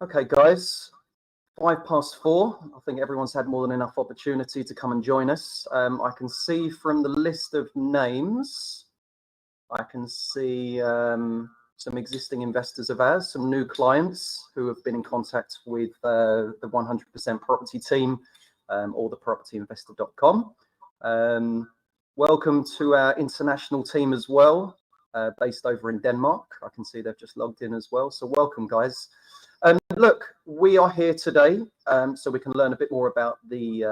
Okay, guys, 4:05. I think everyone's had more than enough opportunity to come and join us. I can see from the list of names, I can see some existing investors of ours, some new clients who have been in contact with the 100% property team or the propertyinvestor.com. Welcome to our international team as well, based over in Denmark. I can see they've just logged in as well. So welcome, guys. Look, we are here today so we can learn a bit more about the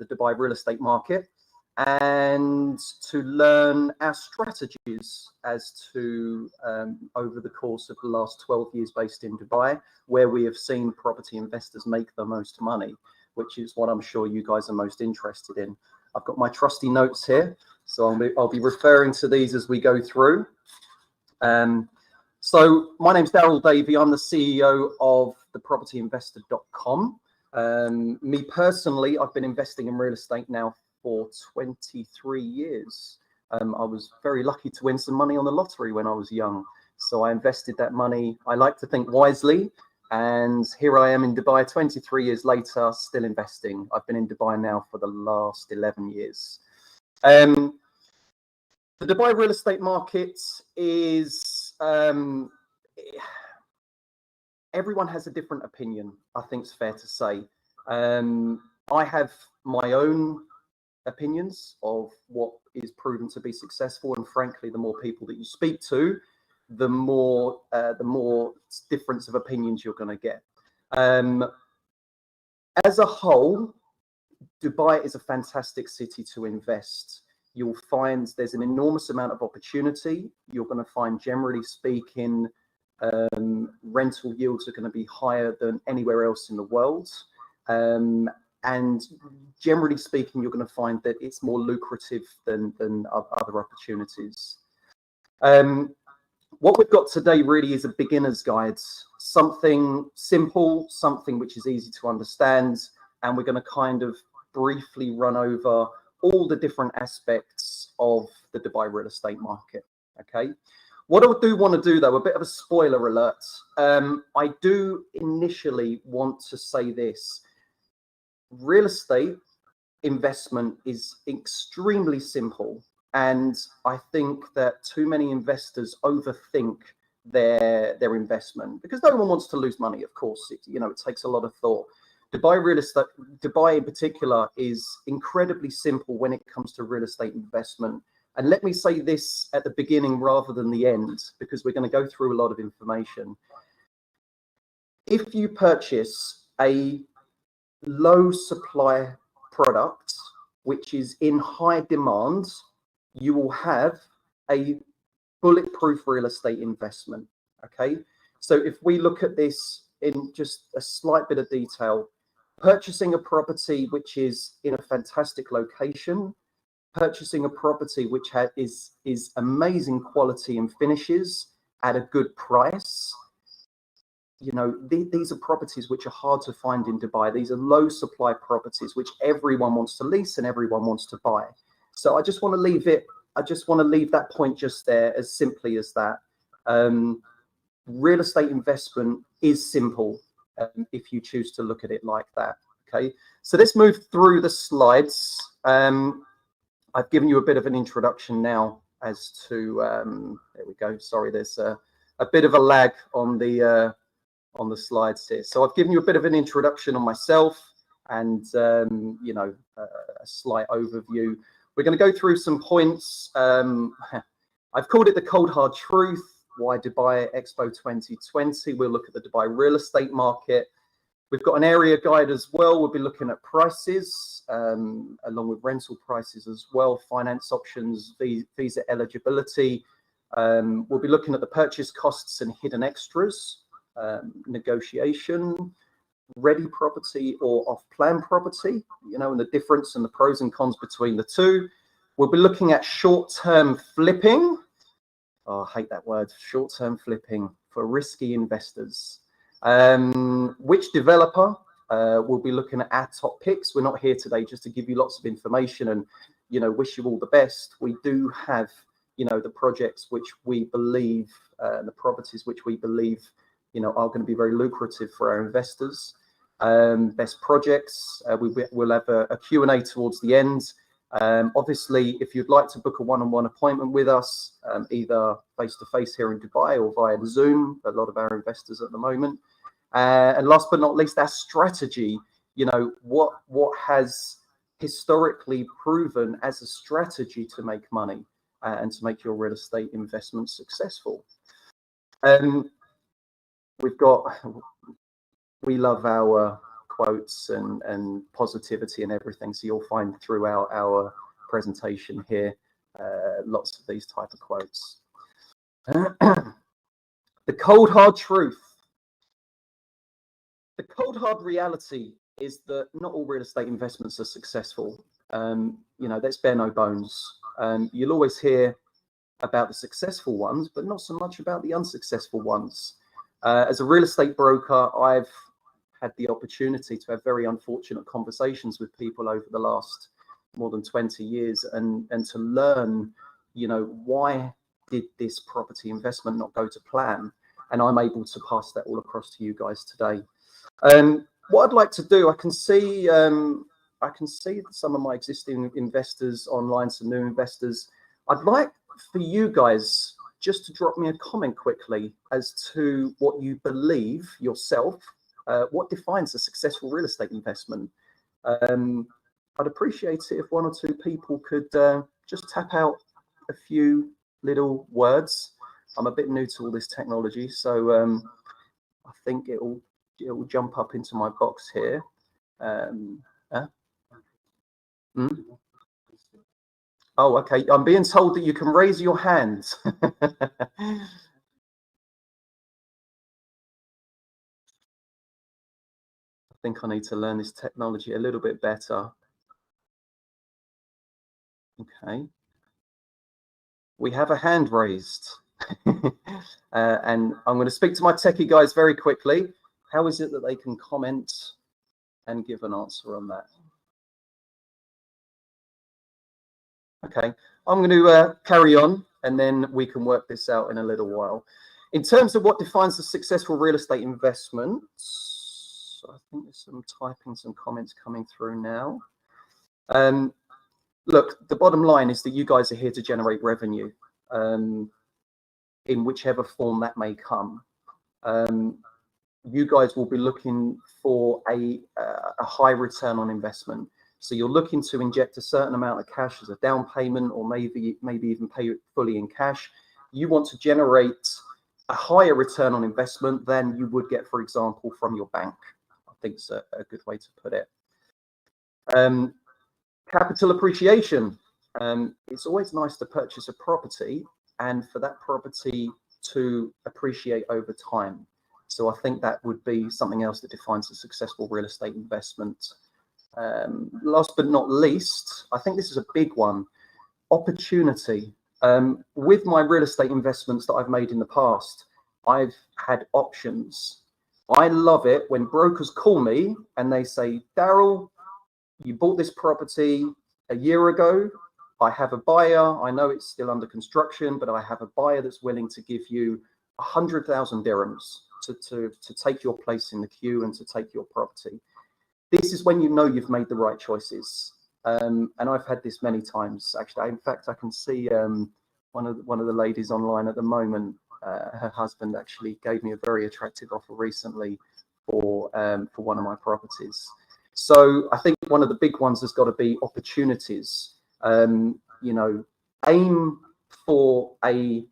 Dubai real estate market and to learn our strategies as to over the course of the last 12 years based in Dubai, where we have seen property investors make the most money, which is what I'm sure you guys are most interested in. I've got my trusty notes here, so I'll be referring to these as we go through. So my name's Daryl Davey. I'm the CEO of the propertyinvestor.com. Me personally, I've been investing in real estate now for 23 years. I was very lucky to win some money on the lottery when I was young. So I invested that money, I like to think, wisely. And here I am in Dubai 23 years later, still investing. I've been in Dubai now for the last 11 years. The Dubai real estate market is, everyone has a different opinion, I think it's fair to say. I have my own opinions of what is proven to be successful, and frankly, the more people that you speak to, the more difference of opinions you're going to get. As a whole, Dubai is a fantastic city to invest. You'll find there's an enormous amount of opportunity. You're going to find, generally speaking, rental yields are going to be higher than anywhere else in the world. And generally speaking, you're going to find that it's more lucrative than other opportunities. What we've got today really is a beginner's guide, something simple, something which is easy to understand, and we're going to kind of briefly run over all the different aspects of the Dubai real estate market. Okay. What I do want to do, though, a bit of a spoiler alert. I do initially want to say this. Real estate investment is extremely simple. And I think that too many investors overthink their investment, because no one wants to lose money, of course. It takes a lot of thought. Dubai real estate, Dubai in particular, is incredibly simple when it comes to real estate investment. And let me say this at the beginning rather than the end, because we're going to go through a lot of information. If you purchase a low supply product, which is in high demand, you will have a bulletproof real estate investment. Okay. So if we look at this in just a slight bit of detail, purchasing a property which is in a fantastic location, purchasing a property which is amazing quality and finishes at a good price. These are properties which are hard to find in Dubai. These are low supply properties which everyone wants to lease and everyone wants to buy. So I just want to leave that point just there, as simply as that. Real estate investment is simple if you choose to look at it like that. Okay, so let's move through the slides. I've given you a bit of an introduction now as to there we go. Sorry, there's a bit of a lag on the slides here. So I've given you a bit of an introduction on myself and a slight overview. We're going to go through some points. I've called it the cold hard truth. Why Dubai Expo 2020? We'll look at the Dubai real estate market. We've got an area guide as well. We'll be looking at prices, along with rental prices as well, finance options, visa eligibility. We'll be looking at the purchase costs and hidden extras, negotiation, ready property or off-plan property, and the difference and the pros and cons between the two. We'll be looking at short-term flipping. Oh, I hate that word, short-term flipping, for risky investors. Which developer? We'll be looking at our top picks. We're not here today just to give you lots of information and, wish you all the best. We do have, the projects which we believe, the properties which we believe are going to be very lucrative for our investors. Best projects, we'll have a Q&A towards the end. Obviously, if you'd like to book a one-on-one appointment with us, either face-to-face here in Dubai or via Zoom, a lot of our investors at the moment. And last but not least, our strategy, what has historically proven as a strategy to make money and to make your real estate investment successful. We love our quotes and positivity and everything, so you'll find throughout our presentation here lots of these type of quotes. The cold hard truth, the cold hard reality is that not all real estate investments are successful. Let's bare no bones. You'll always hear about the successful ones, but not so much about the unsuccessful ones. As a real estate broker, I've had the opportunity to have very unfortunate conversations with people over the last more than 20 years and to learn, why did this property investment not go to plan? And I'm able to pass that all across to you guys today. What I'd like to do, I can see some of my existing investors online, some new investors. I'd like for you guys just to drop me a comment quickly as to what you believe yourself, what defines a successful real estate investment. I'd appreciate it if one or two people could just tap out a few little words. I'm a bit new to all this technology, so I think it will jump up into my box here. Oh, okay. I'm being told that you can raise your hands. I think I need to learn this technology a little bit better. Okay. We have a hand raised. And I'm going to speak to my techie guys very quickly. How is it that they can comment and give an answer on that? Okay, I'm going to carry on and then we can work this out in a little while. In terms of what defines a successful real estate investment, I think there's some comments coming through now. Look, the bottom line is that you guys are here to generate revenue in whichever form that may come. You guys will be looking for a high return on investment. So you're looking to inject a certain amount of cash as a down payment, or maybe even pay it fully in cash. You want to generate a higher return on investment than you would get, for example, from your bank. I think it's a good way to put it. Capital appreciation. It's always nice to purchase a property and for that property to appreciate over time. So I think that would be something else that defines a successful real estate investment. Last but not least, I think this is a big one, opportunity. With my real estate investments that I've made in the past, I've had options. I love it when brokers call me and they say, Daryl, you bought this property a year ago. I have a buyer. I know it's still under construction, but I have a buyer that's willing to give you 100,000 dirhams to take your place in the queue and to take your property. This is when you know you've made the right choices. And I've had this many times, actually. In fact, I can see one of the ladies online at the moment. Her husband actually gave me a very attractive offer recently for one of my properties. So I think one of the big ones has got to be opportunities. Aim for a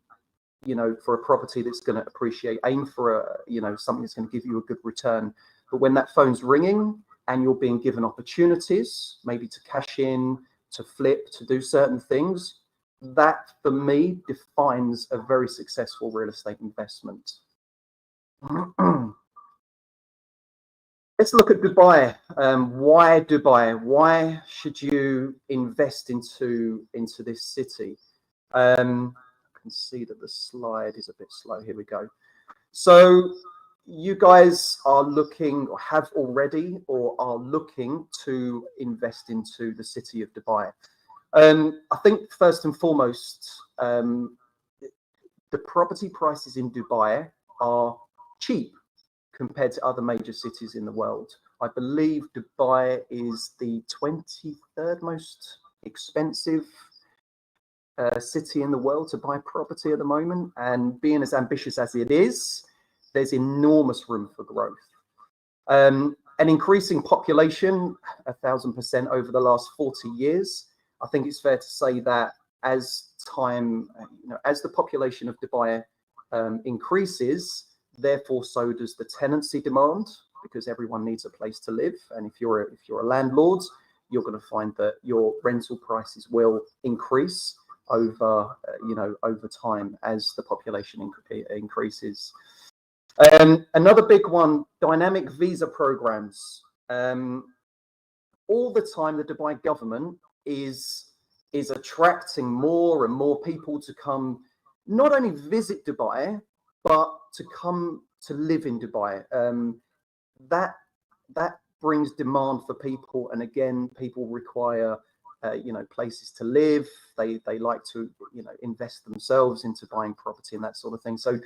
property that's going to appreciate. Aim for something that's going to give you a good return. But when that phone's ringing and you're being given opportunities, maybe to cash in, to flip, to do certain things, that for me defines a very successful real estate investment. Let's look at Dubai. Why Dubai? Why should you invest into this city? I can see that the slide is a bit slow. Here we go. So you guys are looking, or have already, or are looking to invest into the city of Dubai. I think first and foremost, the property prices in Dubai are cheap compared to other major cities in the world. I believe Dubai is the 23rd most expensive city in the world to buy property at the moment. And being as ambitious as it is, there's enormous room for growth. An increasing population, 1,000% over the last 40 years. I think it's fair to say that as time, as the population of Dubai increases, therefore so does the tenancy demand, because everyone needs a place to live. And if you're a landlord, you're going to find that your rental prices will increase over over time as the population increases. Another big one, dynamic visa programs. All the time, the Dubai government is attracting more and more people to come, not only visit Dubai, but to come to live in Dubai. That brings demand for people, and again, people require places to live. They like to invest themselves into buying property and that sort of thing. So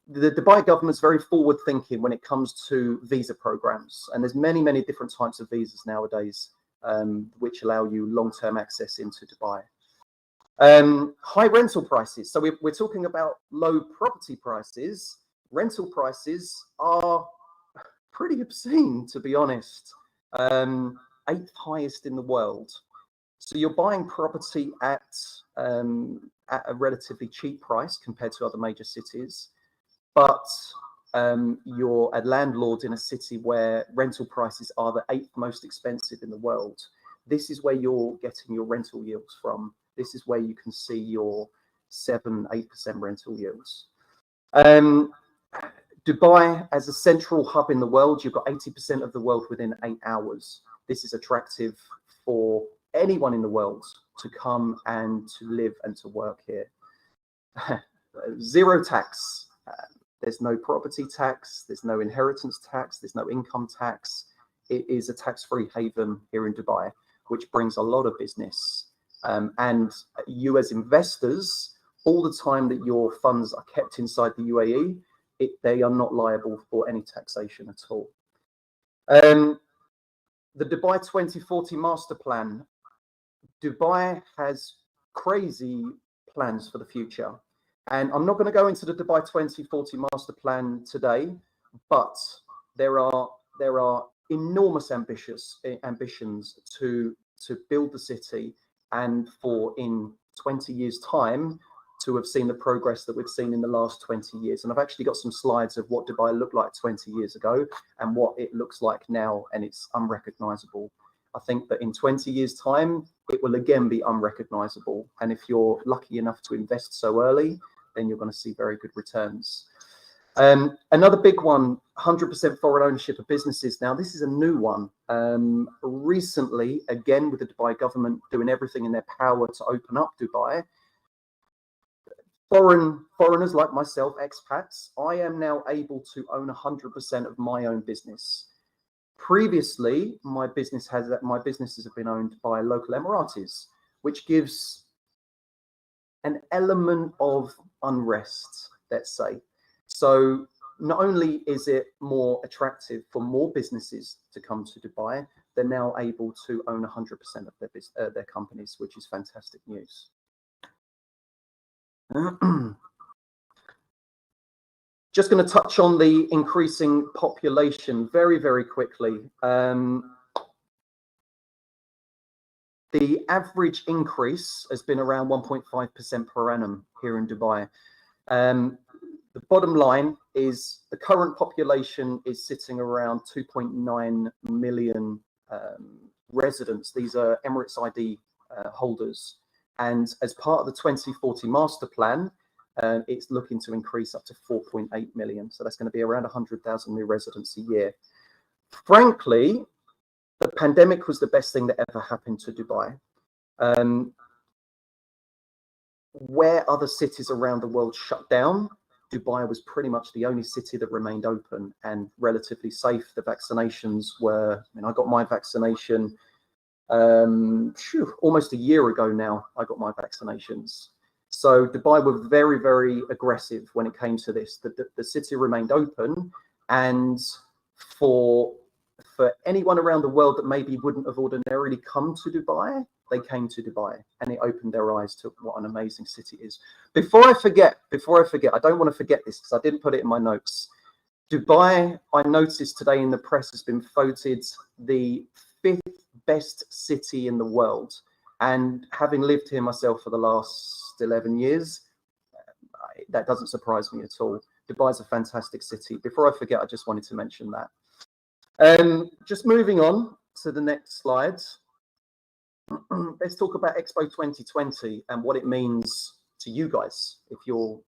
the Dubai government's very forward thinking when it comes to visa programs, and there's many different types of visas nowadays which allow you long-term access into Dubai. High rental prices. So we're talking about low property prices. Rental prices are pretty obscene, to be honest. 8th highest in the world. So you're buying property at a relatively cheap price compared to other major cities, but you're a landlord in a city where rental prices are the 8th most expensive in the world. This is where you're getting your rental yields from. This is where you can see your 7-8% rental yields. Dubai, as a central hub in the world, you've got 80% of the world within 8 hours. This is attractive for anyone in the world to come and to live and to work here. Zero tax. There's no property tax. There's no inheritance tax. There's no income tax. It is a tax-free haven here in Dubai, which brings a lot of business. And you as investors, all the time that your funds are kept inside the UAE, they are not liable for any taxation at all. The Dubai 2040 master plan. Dubai has crazy plans for the future. And I'm not going to go into the Dubai 2040 master plan today, but there are enormous ambitions to build the city, and for in 20 years' time to have seen the progress that we've seen in the last 20 years. And I've actually got some slides of what Dubai looked like 20 years ago and what it looks like now, and it's unrecognizable. I think that in 20 years' time, it will again be unrecognizable. And if you're lucky enough to invest so early, then you're going to see very good returns. Another big one, 100% foreign ownership of businesses. Now, this is a new one. Recently, again, with the Dubai government doing everything in their power to open up Dubai, foreigners like myself, expats, I am now able to own 100% of my own business. Previously, my businesses have been owned by local Emiratis, which gives an element of unrest, let's say. So not only is it more attractive for more businesses to come to Dubai, they're now able to own 100% of their companies, which is fantastic news. Just going to touch on the increasing population very quickly. The average increase has been around 1.5% per annum here in Dubai. The bottom line is the current population is sitting around 2.9 million residents. These are Emirates ID holders. And as part of the 2040 master plan, it's looking to increase up to 4.8 million. So that's going to be around 100,000 new residents a year. Frankly, the pandemic was the best thing that ever happened to Dubai. Where other cities around the world shut down, Dubai was pretty much the only city that remained open and relatively safe. The vaccinations were, I got my vaccination almost a year ago now. I got my vaccinations. So Dubai were very, very aggressive when it came to this. The city remained open, and for anyone around the world that maybe wouldn't have ordinarily come to Dubai, they came to Dubai, and it opened their eyes to what an amazing city is. Before I forget, I don't want to forget this because I didn't put it in my notes. Dubai, I noticed today in the press, has been voted the 5th best city in the world. And having lived here myself for the last 11 years, that doesn't surprise me at all. Dubai is a fantastic city. Before I forget, I just wanted to mention that. Just moving on to the next slide. Let's talk about Expo 2020 and what it means to you guys if you're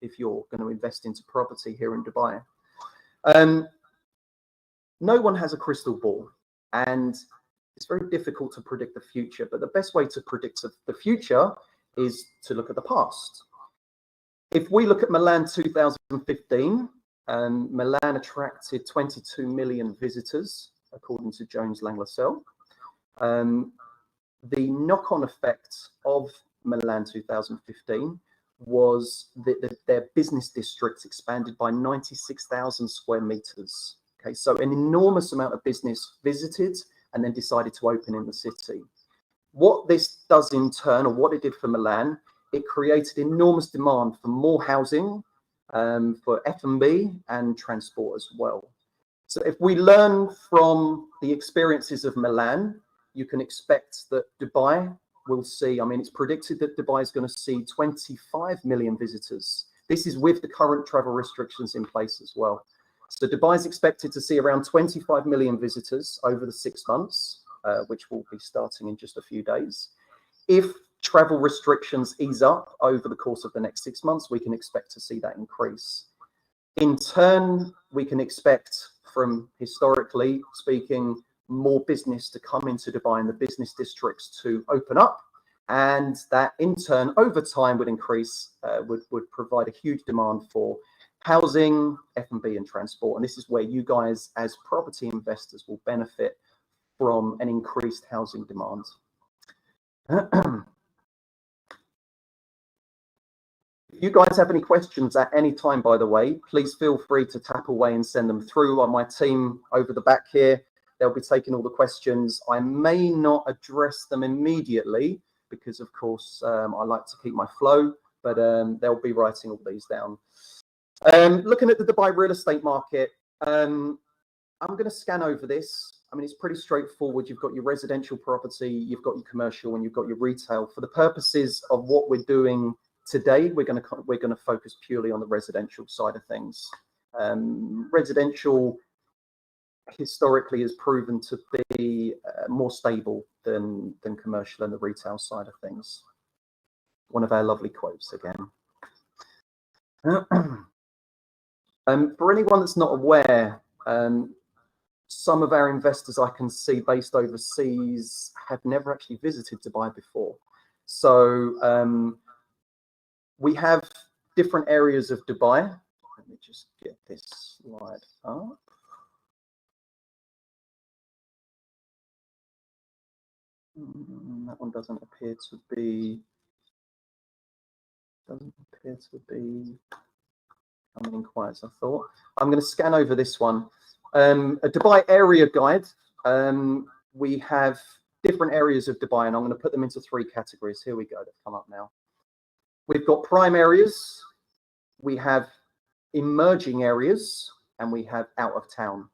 going to invest into property here in Dubai. No one has a crystal ball, and it's very difficult to predict the future, but the best way to predict the future is to look at the past. If we look at Milan 2015, Milan attracted 22 million visitors, according to Jones Lang LaSalle. The knock-on effect of Milan 2015 was that their business districts expanded by 96,000 square meters. Okay, so an enormous amount of business visited and then decided to open in the city. What this does in turn, or what it did for Milan, it created enormous demand for more housing, for F&B and transport as well. So if we learn from the experiences of Milan, you can expect that Dubai will see, I mean, it's predicted that Dubai is going to see 25 million visitors. This is with the current travel restrictions in place as well. So Dubai is expected to see around 25 million visitors over the 6 months, which will be starting in just a few days. If travel restrictions ease up over the course of the next 6 months, we can expect to see that increase. In turn, we can expect, from historically speaking, more business to come into Dubai and the business districts to open up, and that in turn over time would increase, would provide a huge demand for housing, F&B and transport. And this is where you guys as property investors will benefit from an increased housing demand. If you guys have any questions at any time, by the way, please feel free to tap away and send them through. On my team over the back here, they'll be taking all the questions. I may not address them immediately because, of course, I like to keep my flow, but they'll be writing all these down. Looking at the Dubai real estate market, I'm going to scan over this. I mean, it's pretty straightforward. You've got your residential property, you've got your commercial, and you've got your retail. For the purposes of what we're doing today, we're going to focus purely on the residential side of things. Residential historically has proven to be more stable than commercial and the retail side of things. One of our lovely quotes again. For anyone that's not aware, some of our investors I can see based overseas have never actually visited Dubai before. So we have different areas of Dubai. Let me just get this slide up. That one doesn't appear to be coming in quite as I thought. I'm going to scan over this one. A Dubai area guide. We have different areas of Dubai, and I'm going to put them into 3 categories. Here we go. They've come up now. We've got prime areas, we have emerging areas, and we have out of town.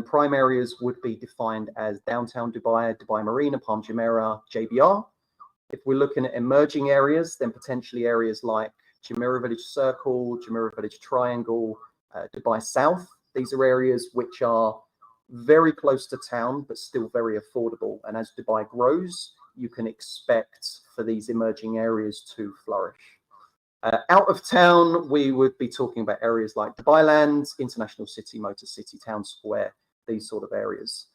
Prime areas would be defined as downtown Dubai, Dubai Marina, Palm Jumeirah, JBR. If we're looking at emerging areas, then potentially areas like Jumeirah Village Circle, Jumeirah Village Triangle, Dubai South. These are areas which are very close to town, but still very affordable. And as Dubai grows, you can expect for these emerging areas to flourish. Out of town, we would be talking about areas like Dubai Land, International City, Motor City, Town Square, these sort of areas.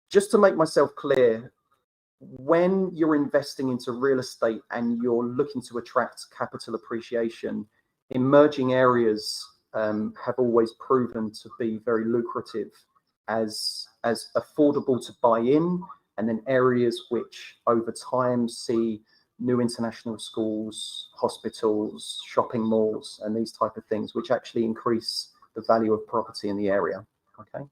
Just to make myself clear, when you're investing into real estate and you're looking to attract capital appreciation, emerging areas have always proven to be very lucrative as affordable to buy in, and then areas which over time see new international schools, hospitals, shopping malls, and these type of things, which actually increase the value of property in the area. Okay.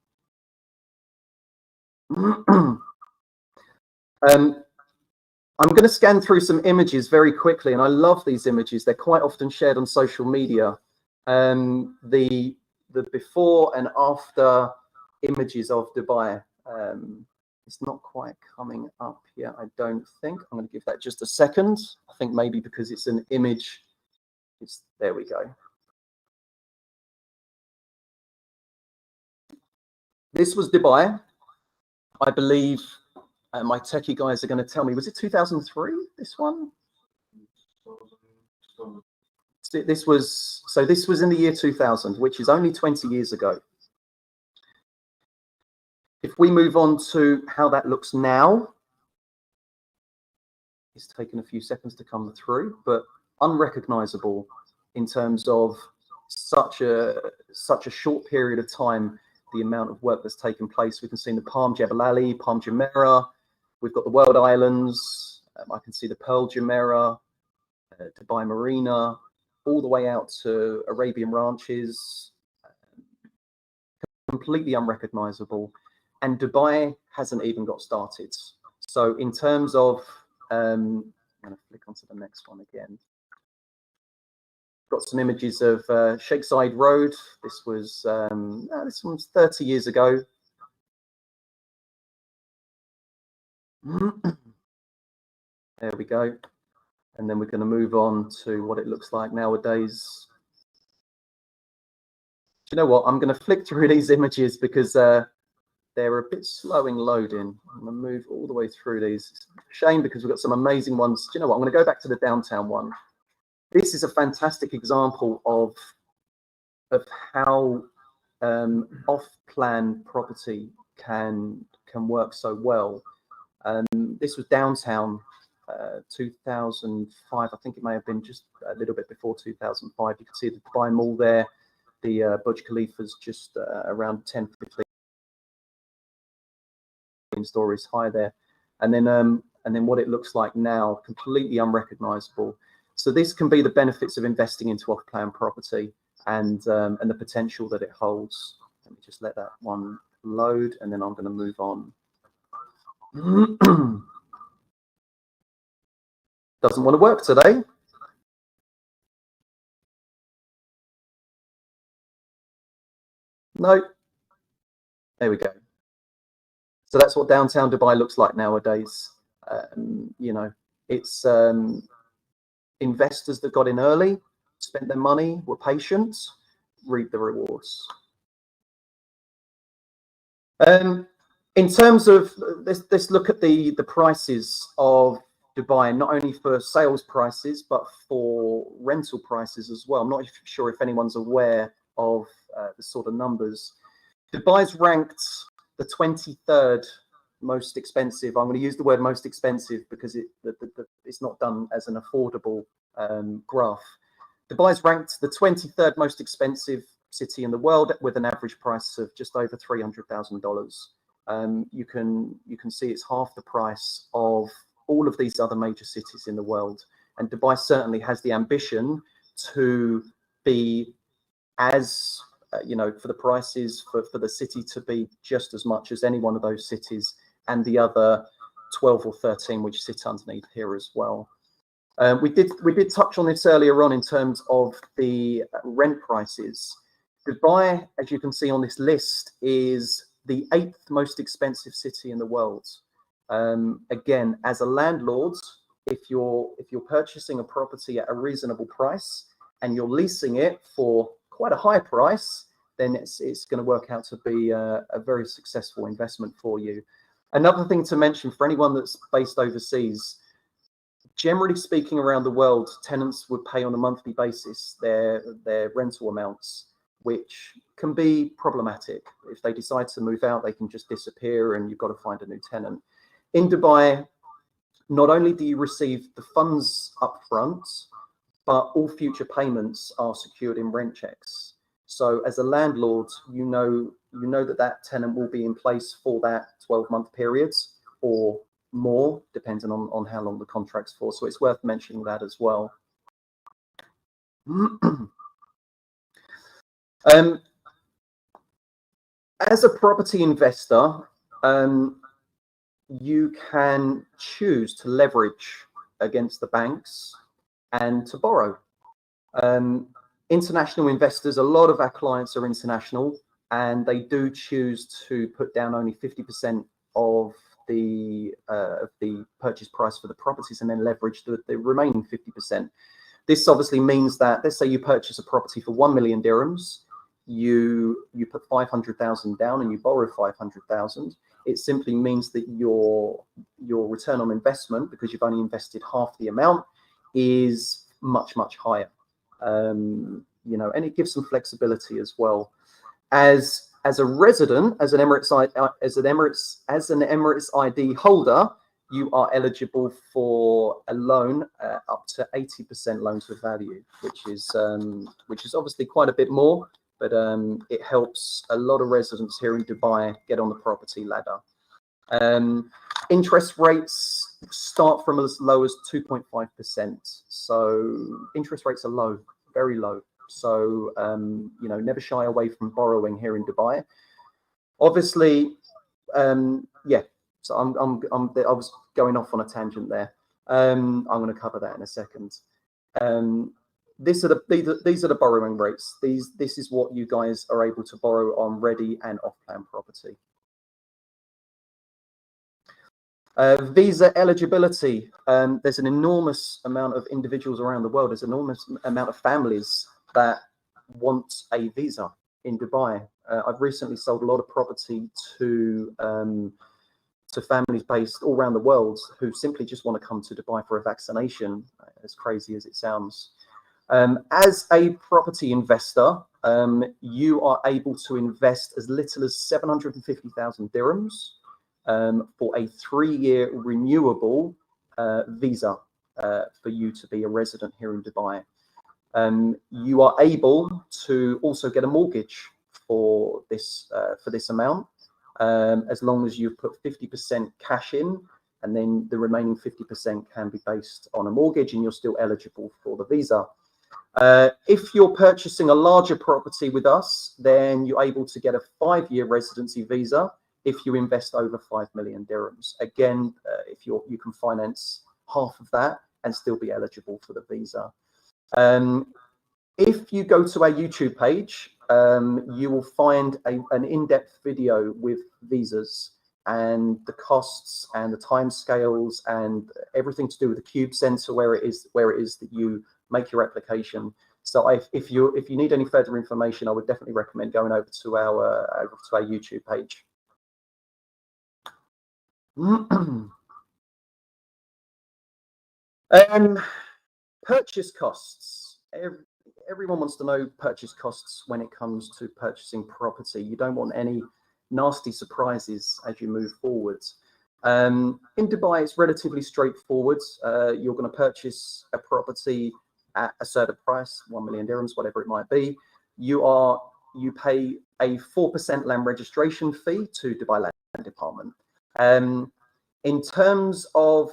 I'm going to scan through some images very quickly, and I love these images. They're quite often shared on social media. The before and after images of Dubai. It's not quite coming up yet, I don't think. I'm going to give that just a second. I think maybe because it's an image. There we go. This was Dubai. I believe my techie guys are going to tell me, was it 2003, this one? This was in the year 2000, which is only 20 years ago. If we move on to how that looks now, it's taken a few seconds to come through, but unrecognizable in terms of such a short period of time, the amount of work that's taken place. We can see in the Palm Jebel Ali, Palm Jumeirah, we've got the World Islands, I can see the Pearl Jumeirah, Dubai Marina, all the way out to Arabian Ranches, completely unrecognizable. And Dubai hasn't even got started. So in terms of, I'm going to flick onto the next one again. Got some images of Shakeside Road. This was this one's 30 years ago. There we go. And then we're going to move on to what it looks like nowadays. Do you know what? I'm going to flick through these images because they're a bit slow in loading. I'm going to move all the way through these. It's a shame because we've got some amazing ones. Do you know what? I'm going to go back to the downtown one. This is a fantastic example of how off-plan property can work so well. This was downtown 2005. I think it may have been just a little bit before 2005. You can see the Dubai Mall there. The Burj Khalifa's just around 10, 15 stories high there, and then what it looks like now, completely unrecognizable. So this can be the benefits of investing into off-plan property and the potential that it holds. Let me just let that one load, and then I'm going to move on. Doesn't want to work today. No. There we go. So that's what downtown Dubai looks like nowadays. You know, it's investors that got in early, spent their money, were patient, reap the rewards. In terms of, let's look at the prices of Dubai, not only for sales prices, but for rental prices as well. I'm not sure if anyone's aware of the sort of numbers. Dubai's ranked the 23rd most expensive. I'm going to use the word most expensive because it's not done as an affordable graph. Dubai's ranked the 23rd most expensive city in the world with an average price of just over $300,000. You can see it's half the price of all of these other major cities in the world. And Dubai certainly has the ambition to be as you know, for the prices for the city to be just as much as any one of those cities and the other 12 or 13 which sit underneath here as well. We did touch on this earlier on in terms of the rent prices. Dubai, as you can see on this list, is the 8th most expensive city in the world. Again, as a landlord, if you're purchasing a property at a reasonable price and you're leasing it for quite a high price, then it's going to work out to be a very successful investment for you. Another thing to mention for anyone that's based overseas, generally speaking around the world, tenants would pay on a monthly basis their rental amounts, which can be problematic. If they decide to move out, they can just disappear and you've got to find a new tenant. In Dubai, not only do you receive the funds up front, but all future payments are secured in rent checks. So as a landlord, you know that tenant will be in place for that 12-month period or more, depending on how long the contract's for. So it's worth mentioning that as well. As a property investor, you can choose to leverage against the banks and to borrow. International investors, a lot of our clients are international, and they do choose to put down only 50% of the purchase price for the properties and then leverage the remaining 50%. This obviously means that, let's say you purchase a property for 1 million dirhams, you put 500,000 down and you borrow 500,000. It simply means that your return on investment, because you've only invested half the amount, is much higher. You know, and it gives some flexibility as well. As a resident, as an Emirates ID holder, you are eligible for a loan up to 80% loan to value, which is obviously quite a bit more, but it helps a lot of residents here in Dubai get on the property ladder. Interest rates start from as low as 2.5%. So interest rates are low, very low. So, you know, never shy away from borrowing here in Dubai. Obviously, yeah. So I was going off on a tangent there. I'm going to cover that in a second. These are the borrowing rates. This is what you guys are able to borrow on ready and off-plan property. Visa eligibility. There's an enormous amount of individuals around the world. There's an enormous amount of families that want a visa in Dubai. I've recently sold a lot of property to families based all around the world who simply just want to come to Dubai for a vaccination, as crazy as it sounds. As a property investor, you are able to invest as little as 750,000 dirhams for a 3-year renewable visa for you to be a resident here in Dubai. You are able to also get a mortgage for this amount, as long as you've put 50% cash in, and then the remaining 50% can be based on a mortgage, and you're still eligible for the visa. If you're purchasing a larger property with us, then you're able to get a 5-year residency visa if you invest over 5 million dirhams. Again, if you can finance half of that and still be eligible for the visa. If you go to our YouTube page, you will find an in-depth video with visas and the costs and the timescales and everything to do with the Cube Center, where it is that you make your application. So if you need any further information, I would definitely recommend going over to our YouTube page. Purchase costs. Everyone wants to know purchase costs when it comes to purchasing property. You don't want any nasty surprises as you move forwards. In Dubai, it's relatively straightforward. You're going to purchase a property at a certain price, 1 million dirhams, whatever it might be. You pay a 4% land registration fee to Dubai Land Department. In terms of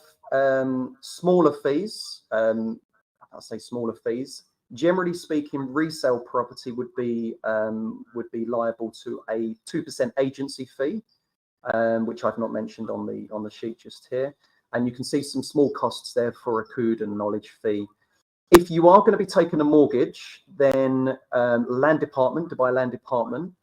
smaller fees, I'll say smaller fees. Generally speaking, resale property would be liable to a 2% agency fee, which I've not mentioned on the sheet just here. And you can see some small costs there for a Qud and knowledge fee. If you are going to be taking a mortgage, then Land Department, Dubai Land Department,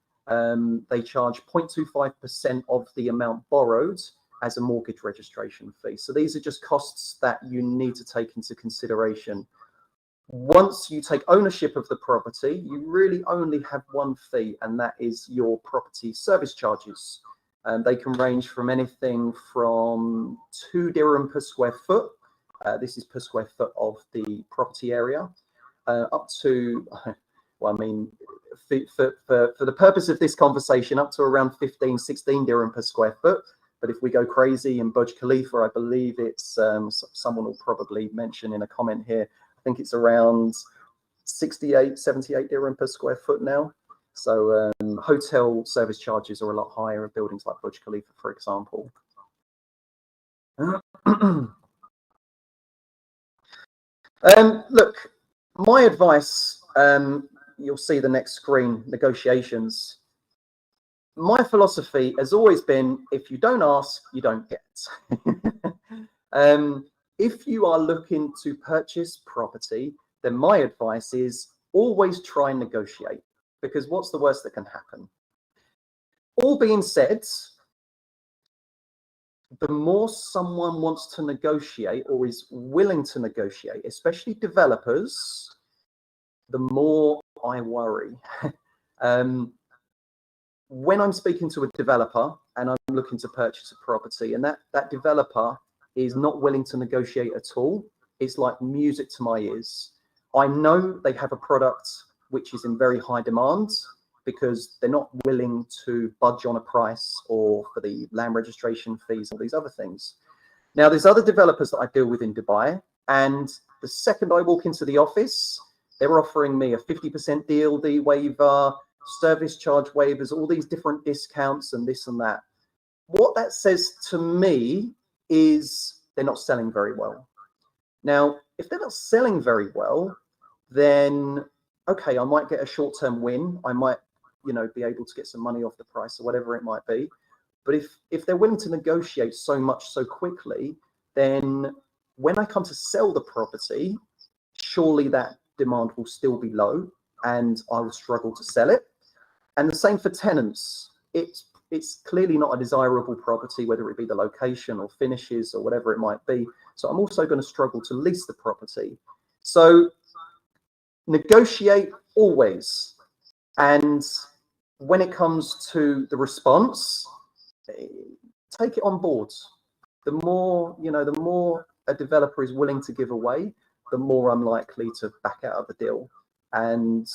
they charge 0.25% of the amount borrowed as a mortgage registration fee. So these are just costs that you need to take into consideration. Once you take ownership of the property, you really only have one fee, and that is your property service charges. They can range from anything from 2 dirham per square foot. This is per square foot of the property area, up to, well, I mean, for the purpose of this conversation, up to around 15, 16 dirham per square foot. But if we go crazy in Burj Khalifa, I believe it's, someone will probably mention in a comment here, I think it's around 68, 78 dirham per square foot now. So hotel service charges are a lot higher in buildings like Burj Khalifa, for example. Look, my advice, you'll see the next screen, negotiations. My philosophy has always been, if you don't ask, you don't get. If you are looking to purchase property, then my advice is always try and negotiate, because what's the worst that can happen? All being said, the more someone wants to negotiate or is willing to negotiate, especially developers, the more I worry. When I'm speaking to a developer and I'm looking to purchase a property, and that developer is not willing to negotiate at all, it's like music to my ears. I know they have a product which is in very high demand because they're not willing to budge on a price or for the land registration fees and these other things. Now, there's other developers that I deal with in Dubai, and the second I walk into the office, they're offering me a 50% DLD waiver, service charge waivers, all these different discounts and this and that. What that says to me is they're not selling very well. Now, if they're not selling very well, then okay, I might get a short-term win. I might, be able to get some money off the price or whatever it might be. But if they're willing to negotiate so much so quickly, then when I come to sell the property, surely that demand will still be low and I will struggle to sell it. And the same for tenants. It's clearly not a desirable property, whether it be the location or finishes or whatever it might be. So I'm also going to struggle to lease the property. So negotiate always. And when it comes to the response, take it on board. The more a developer is willing to give away, the more I'm likely to back out of the deal. And,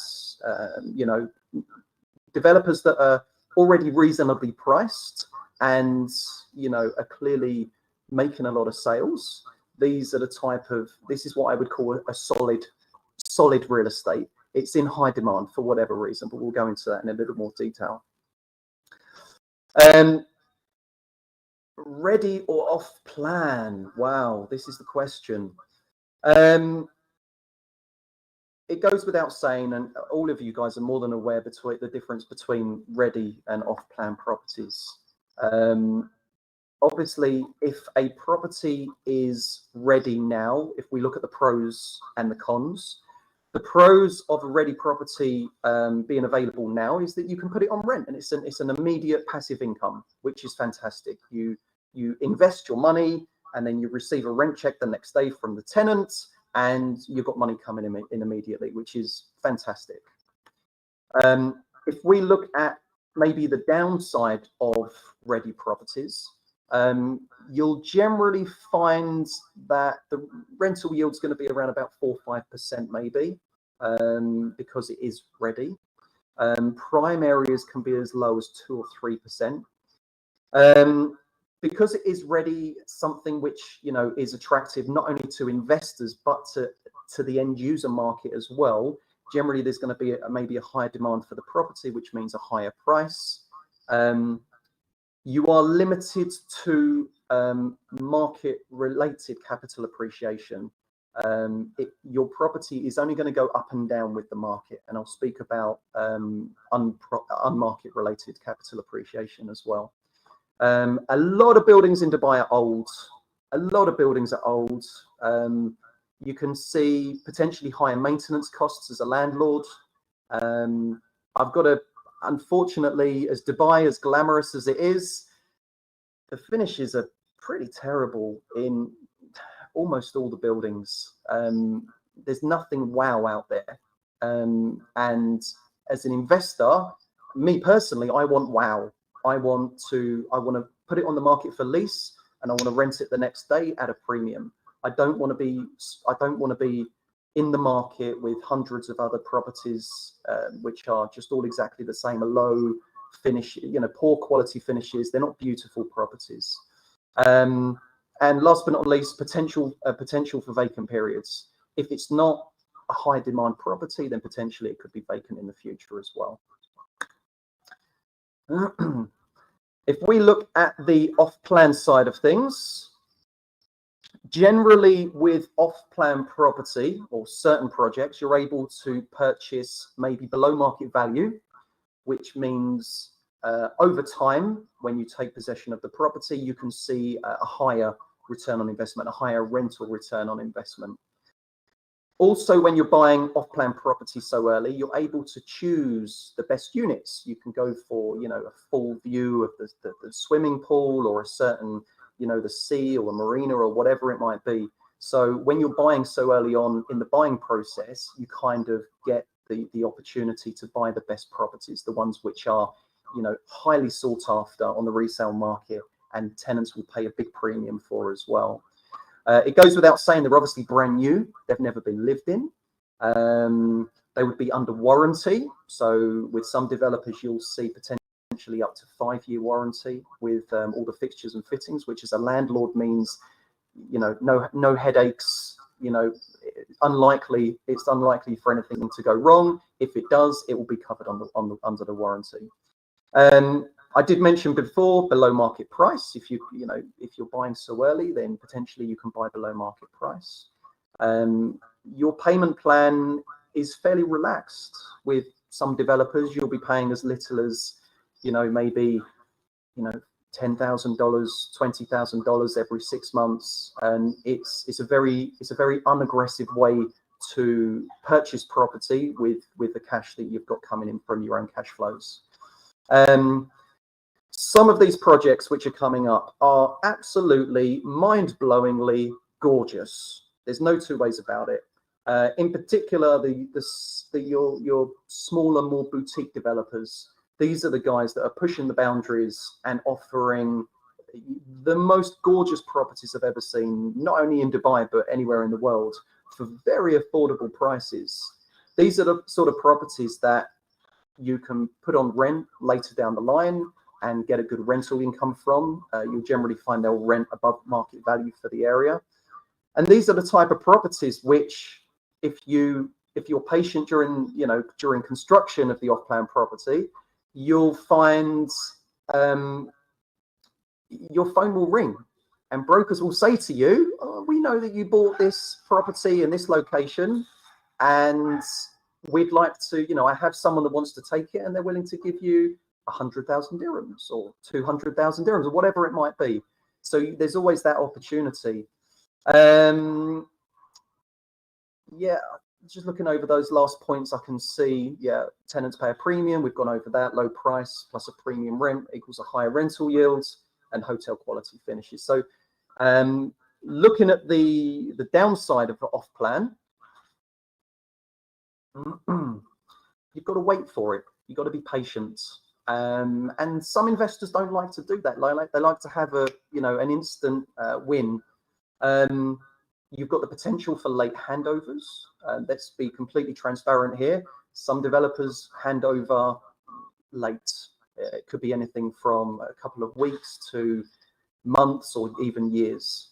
developers that are already reasonably priced and, are clearly making a lot of sales, these are the this is what I would call a solid real estate. It's in high demand for whatever reason, but we'll go into that in a little more detail. Ready or off plan? Wow, this is the question. It goes without saying, and all of you guys are more than aware between the difference between ready and off-plan properties. Obviously, if a property is ready now, if we look at the pros and the cons, the pros of a ready property being available now is that you can put it on rent, and it's an immediate passive income, which is fantastic. You invest your money, and then you receive a rent check the next day from the tenant, and you've got money coming in immediately, which is fantastic. If we look at maybe the downside of ready properties, you'll generally find that the rental yield's going to be around about 4 or 5% maybe, because it is ready. Prime areas can be as low as 2 or 3%. Because it is ready, something which is attractive not only to investors but to the end user market as well. Generally, there's going to be maybe a higher demand for the property, which means a higher price. You are limited to market-related capital appreciation. Your property is only going to go up and down with the market, and I'll speak about unmarket-related capital appreciation as well. A lot of buildings in Dubai are old. A lot of buildings are old. You can see potentially higher maintenance costs as a landlord. I've got to, unfortunately, as Dubai, as glamorous as it is, the finishes are pretty terrible in almost all the buildings. There's nothing wow out there. And as an investor, me personally, I want wow. I want to put it on the market for lease, and I want to rent it the next day at a premium. I don't want to be in the market with hundreds of other properties which are just all exactly the same, a low finish, poor quality finishes. They're not beautiful properties. And last but not least, potential for vacant periods. If it's not a high demand property, then potentially it could be vacant in the future as well. If we look at the off-plan side of things, Generally, with off-plan property or certain projects, you're able to purchase maybe below market value, which means over time, when you take possession of the property, you can see a higher return on investment, a higher rental return on investment. Also, when you're buying off-plan property so early, you're able to choose the best units. You can go for, you know, a full view of the swimming pool, or a certain, you know, the sea or a marina or whatever it might be. So when you're buying so early on in the buying process, you kind of get the opportunity to buy the best properties, the ones which are, you know, highly sought after on the resale market, and tenants will pay a big premium for as well. It goes without saying, they're obviously brand new. They've never been lived in. They would be under warranty. So with some developers, you'll see potentially up to 5-year warranty with all the fixtures and fittings, which as a landlord means, you know, no headaches. You know, it's unlikely for anything to go wrong. If it does, it will be covered under the warranty. I did mention before, below market price. If you're buying so early, then potentially you can buy below market price. Your payment plan is fairly relaxed. With some developers, you'll be paying as little as, you know, maybe, you know, $10,000, $20,000 every 6 months, and it's a very unaggressive way to purchase property with the cash that you've got coming in from your own cash flows. Some of these projects which are coming up are absolutely mind-blowingly gorgeous. There's no two ways about it. In particular, your smaller, more boutique developers. These are the guys that are pushing the boundaries and offering the most gorgeous properties I've ever seen, not only in Dubai, but anywhere in the world, for very affordable prices. These are the sort of properties that you can put on rent later down the line and get a good rental income from. You'll generally find they'll rent above market value for the area. And these are the type of properties which, if you're patient during construction of the off-plan property, you'll find your phone will ring and brokers will say to you, oh, we know that you bought this property in this location, and we'd like to, I have someone that wants to take it, and they're willing to give you 100,000 dirhams or 200,000 dirhams or whatever it might be. So there's always that opportunity. Yeah, just looking over those last points, I can see, tenants pay a premium. We've gone over that. Low price plus a premium rent equals a higher rental yields and hotel quality finishes. So looking at the downside of the off-plan, you've got to wait for it. You've got to be patient. And some investors don't like to do that. They like to have an instant win. You've got the potential for late handovers. Let's be completely transparent here. Some developers hand over late. It could be anything from a couple of weeks to months or even years,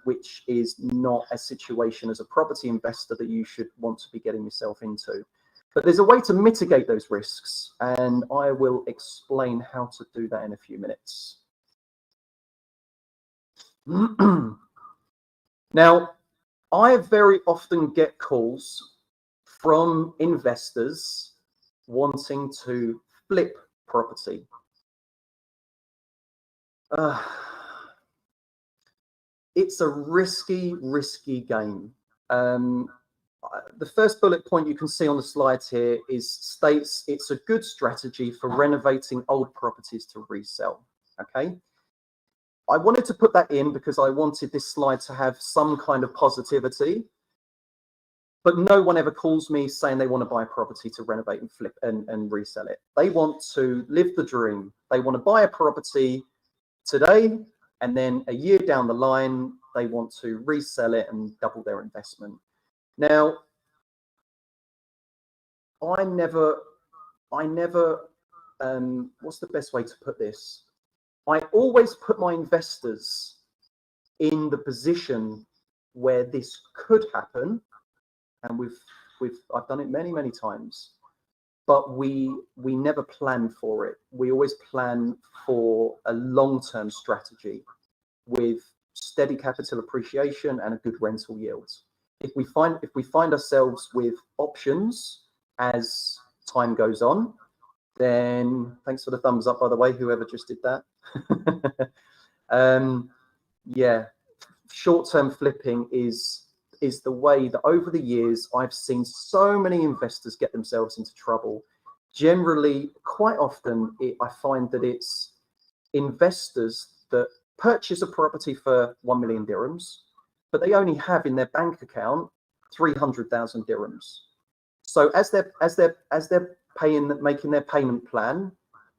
which is not a situation as a property investor that you should want to be getting yourself into. But there's a way to mitigate those risks, and I will explain how to do that in a few minutes. Now, I very often get calls from investors wanting to flip property. It's a risky game. The first bullet point you can see on the slides here states it's a good strategy for renovating old properties to resell. Okay. I wanted to put that in because I wanted this slide to have some kind of positivity, but no one ever calls me saying they want to buy a property to renovate and flip and resell it. They want to live the dream. They want to buy a property today, and then a year down the line, they want to resell it and double their investment. Now, I never, what's the best way to put this? I always put my investors in the position where this could happen, and I've done it many times, but we never plan for it. We always plan for a long-term strategy with steady capital appreciation, and a good rental yield. If we find ourselves with options as time goes on, then thanks for the thumbs up, by the way, whoever just did that. Yeah, short-term flipping is the way that over the years I've seen so many investors get themselves into trouble. Generally, quite often, I find that it's investors that purchase a property for 1 million dirhams, but they only have in their bank account 300,000 dirhams. So as they're making their payment plan,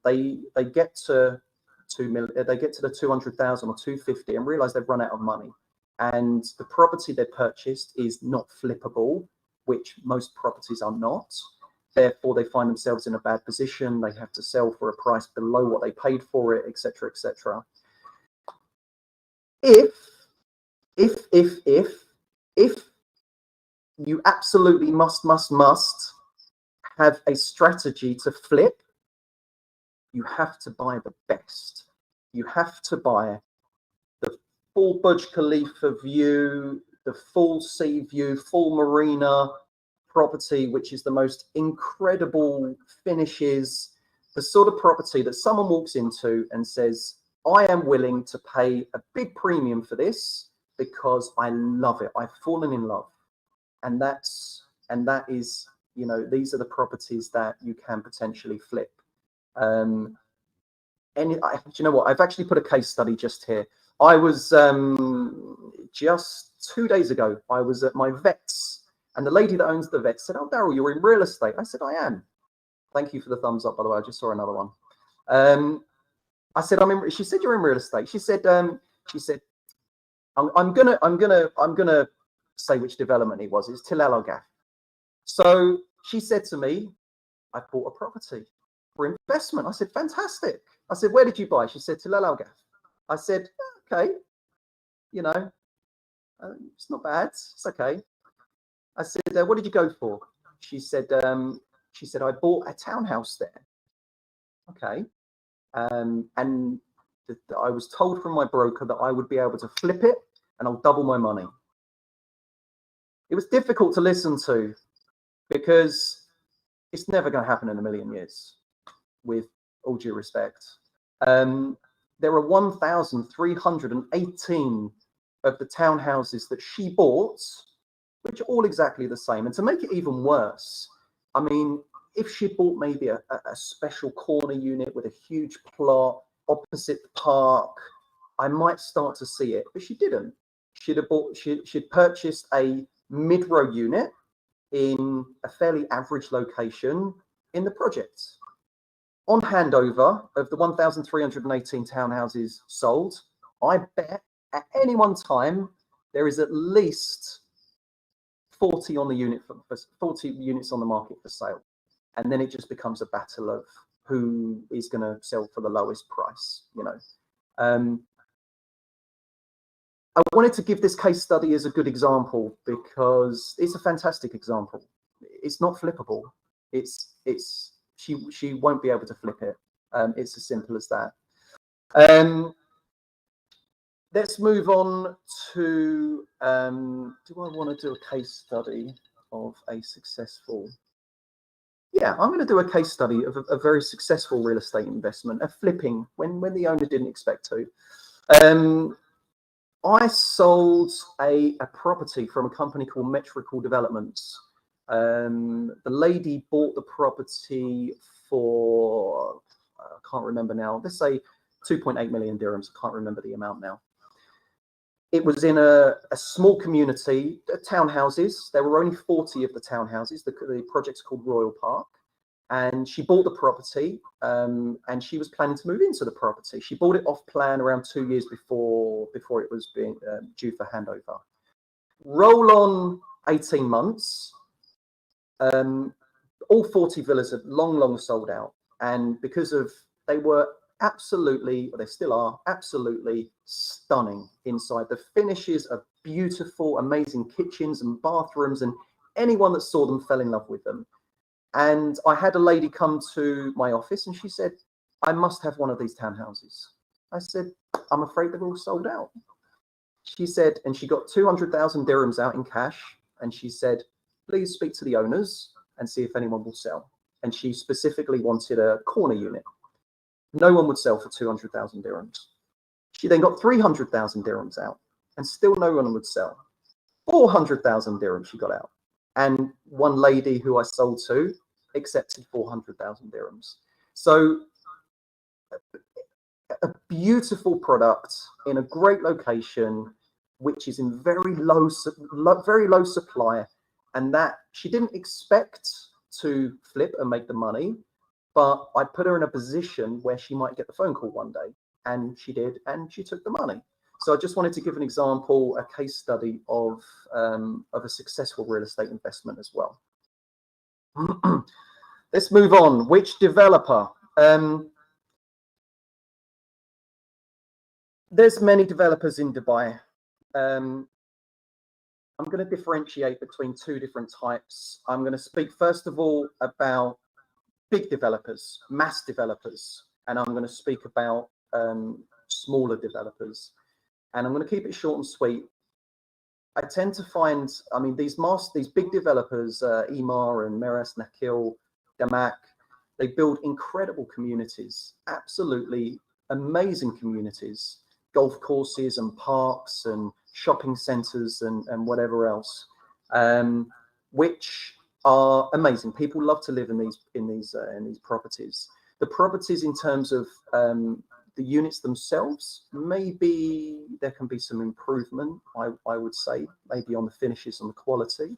they get to 2 million, they get to the 200,000 or 250 and realize they've run out of money, and the property they purchased is not flippable, which most properties are not. Therefore, they find themselves in a bad position. They have to sell for a price below what they paid for it, etc., etc. If you absolutely must have a strategy to flip, you have to buy the best. You have to buy the full Burj Khalifa view, the full sea view, full marina property, which is the most incredible finishes, the sort of property that someone walks into and says, I am willing to pay a big premium for this because I love it. I've fallen in love. And that is, you know, these are the properties that you can potentially flip. And do you know what? I've actually put a case study just here. I was just 2 days ago, I was at my vet's, and the lady that owns the vet said, "Oh, Daryl, you're in real estate." I said, "I am." Thank you for the thumbs up, by the way. I just saw another one. I said, "I'm in." She said, "You're in real estate." She said, I'm gonna say which development it was. It's Tilal Al Gaf. So she said to me, "I bought a property for investment." I said, "Fantastic." I said, "Where did you buy?" She said, "Tilal Al Gaf." I said, "Okay, you know, it's not bad. It's okay." I said, "What did you go for?" She said, "I bought a townhouse there." Okay. And I was told from my broker that I would be able to flip it and I'll double my money. It was difficult to listen to because it's never going to happen in a million years, with all due respect. There are 1,318 of the townhouses that she bought, which are all exactly the same. And to make it even worse, I mean, if she bought maybe a special corner unit with a huge plot opposite the park, I might start to see it, but she didn't. She'd purchased a mid-row unit in a fairly average location in the project. On handover of the 1,318 townhouses sold, I bet at any one time there is at least 40 on the unit for 40 units on the market for sale, and then it just becomes a battle of who is going to sell for the lowest price. You know, I wanted to give this case study as a good example because it's a fantastic example. It's not flippable. She won't be able to flip it. It's as simple as that. Let's move on to, do I want to do a case study of a successful? Yeah, I'm going to do a case study of a very successful real estate investment, a flipping when the owner didn't expect to. I sold a property from a company called Biometrical Development. The lady bought the property for, I can't remember now, let's say 2.8 million dirhams. I can't remember the amount now. It was in a small community, townhouses. There were only 40 of the townhouses. The project's called Royal Park. And she bought the property and she was planning to move into the property. She bought it off plan around 2 years before it was being due for handover. Roll on 18 months. All 40 villas are long sold out. And because of, they were absolutely, or they still are, absolutely stunning inside. The finishes are beautiful, amazing kitchens and bathrooms, and anyone that saw them fell in love with them. And I had a lady come to my office and she said, "I must have one of these townhouses." I said, "I'm afraid they're all sold out." She said, and she got 200,000 dirhams out in cash, and she said, please speak to the owners and see if anyone will sell. And she specifically wanted a corner unit. No one would sell for 200,000 dirhams. She then got 300,000 dirhams out, and still no one would sell. 400,000 dirhams she got out. And one lady who I sold to accepted 400,000 dirhams. So a beautiful product in a great location, which is in very low supply, and that she didn't expect to flip and make the money, but I put her in a position where she might get the phone call one day, and she did, and she took the money. So I just wanted to give an example, a case study of a successful real estate investment as well. Let's move on. Which developer? There's many developers in Dubai. I'm going to differentiate between two different types. I'm going to speak first of all about big developers, mass developers, and I'm going to speak about smaller developers. And I'm going to keep it short and sweet. I tend to find, I mean, these big developers, Emaar and Meras, Nakil, Damak, they build incredible communities, absolutely amazing communities, golf courses and parks and shopping centers and whatever else, which are amazing. People love to live in these properties. The properties, in terms of the units themselves, maybe there can be some improvement, I would say, maybe on the finishes and the quality.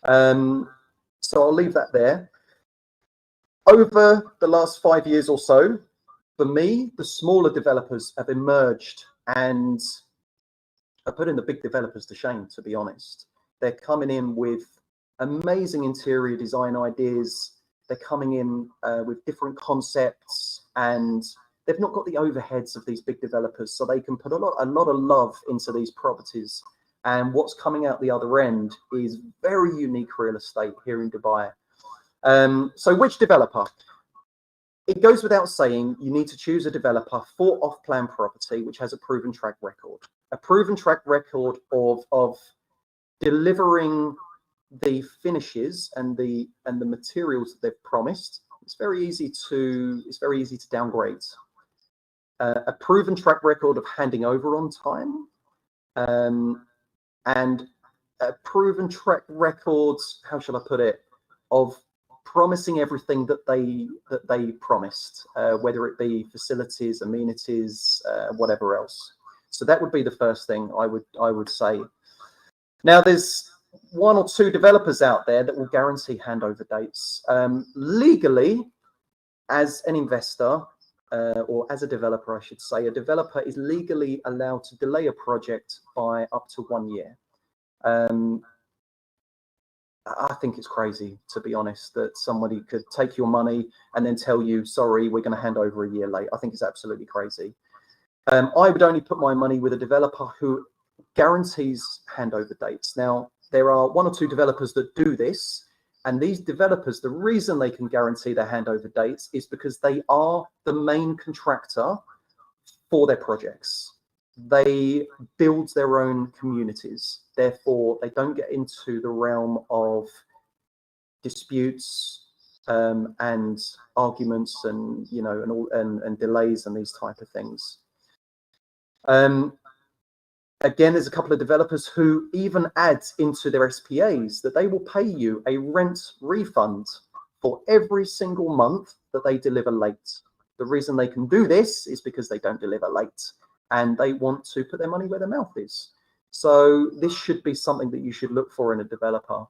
So I'll leave that there. Over the last 5 years or so, for me, the smaller developers have emerged, and I put in the big developers to shame, to be honest. They're coming in with amazing interior design ideas. They're coming in with different concepts, and they've not got the overheads of these big developers, so they can put a lot of love into these properties. And what's coming out the other end is very unique real estate here in Dubai. So which developer? It goes without saying, you need to choose a developer for off-plan property, which has a proven track record. A proven track record of delivering the finishes and the materials that they've promised. It's very easy to downgrade. A proven track record of handing over on time, and a proven track record, how shall I put it, of promising everything that they promised, whether it be facilities, amenities, whatever else. So that would be the first thing I would say. Now, there's one or two developers out there that will guarantee handover dates. Legally, as an investor, or as a developer, I should say, a developer is legally allowed to delay a project by up to 1 year. I think it's crazy, to be honest, that somebody could take your money and then tell you, sorry, we're going to hand over a year late. I think it's absolutely crazy. I would only put my money with a developer who guarantees handover dates. Now, there are one or two developers that do this, and these developers, the reason they can guarantee their handover dates is because they are the main contractor for their projects. They build their own communities. Therefore, they don't get into the realm of disputes and arguments and and delays and these type of things. Again, there's a couple of developers who even add into their SPAs that they will pay you a rent refund for every single month that they deliver late. The reason they can do this is because they don't deliver late, and they want to put their money where their mouth is. So this should be something that you should look for in a developer.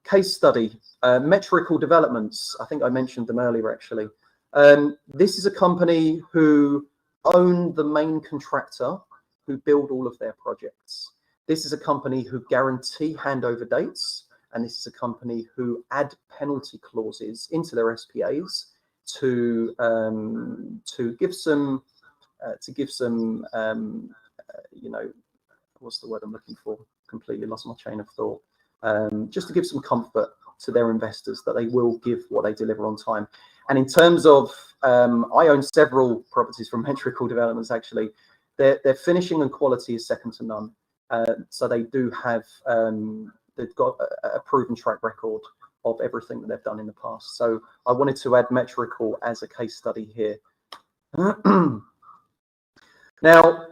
Case study, Metrical Developments. I think I mentioned them earlier, actually. This is a company who own the main contractor who build all of their projects. This is a company who guarantee handover dates, and this is a company who add penalty clauses into their SPAs to give some what's the word I'm looking for? Completely lost my chain of thought. Just to give some comfort to their investors that they will give what they deliver on time. And in terms of, I own several properties from Biometrical Developments, actually. Their finishing and quality is second to none. So they do have, they've got a proven track record of everything that they've done in the past. So I wanted to add Metrical as a case study here. Now,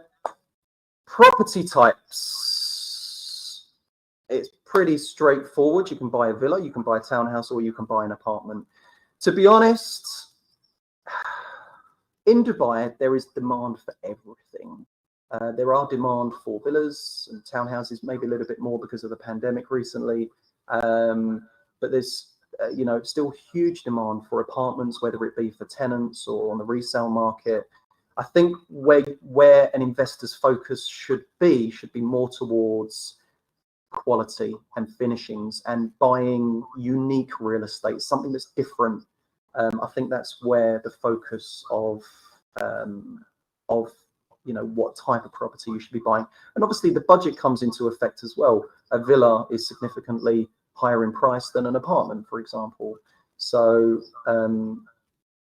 property types. It's pretty straightforward. You can buy a villa, you can buy a townhouse, or you can buy an apartment. To be honest, in Dubai, there is demand for everything. There are demand for villas and townhouses, maybe a little bit more because of the pandemic recently. But there's, you know, still huge demand for apartments, whether it be for tenants or on the resale market. I think where an investor's focus should be more towards quality and finishings and buying unique real estate, something that's different. I think that's where the focus of you know, what type of property you should be buying. And obviously the budget comes into effect as well. A villa is significantly higher in price than an apartment, for example. So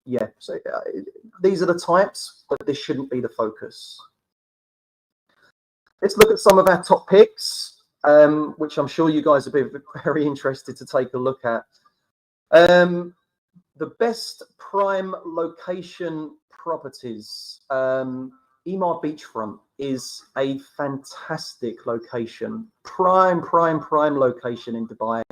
yeah, so these are the types, but this shouldn't be the focus. Let's look at some of our top picks, which I'm sure you guys will be very interested to take a look at. The best prime location properties. Emaar Beachfront is a fantastic location. Prime location in Dubai.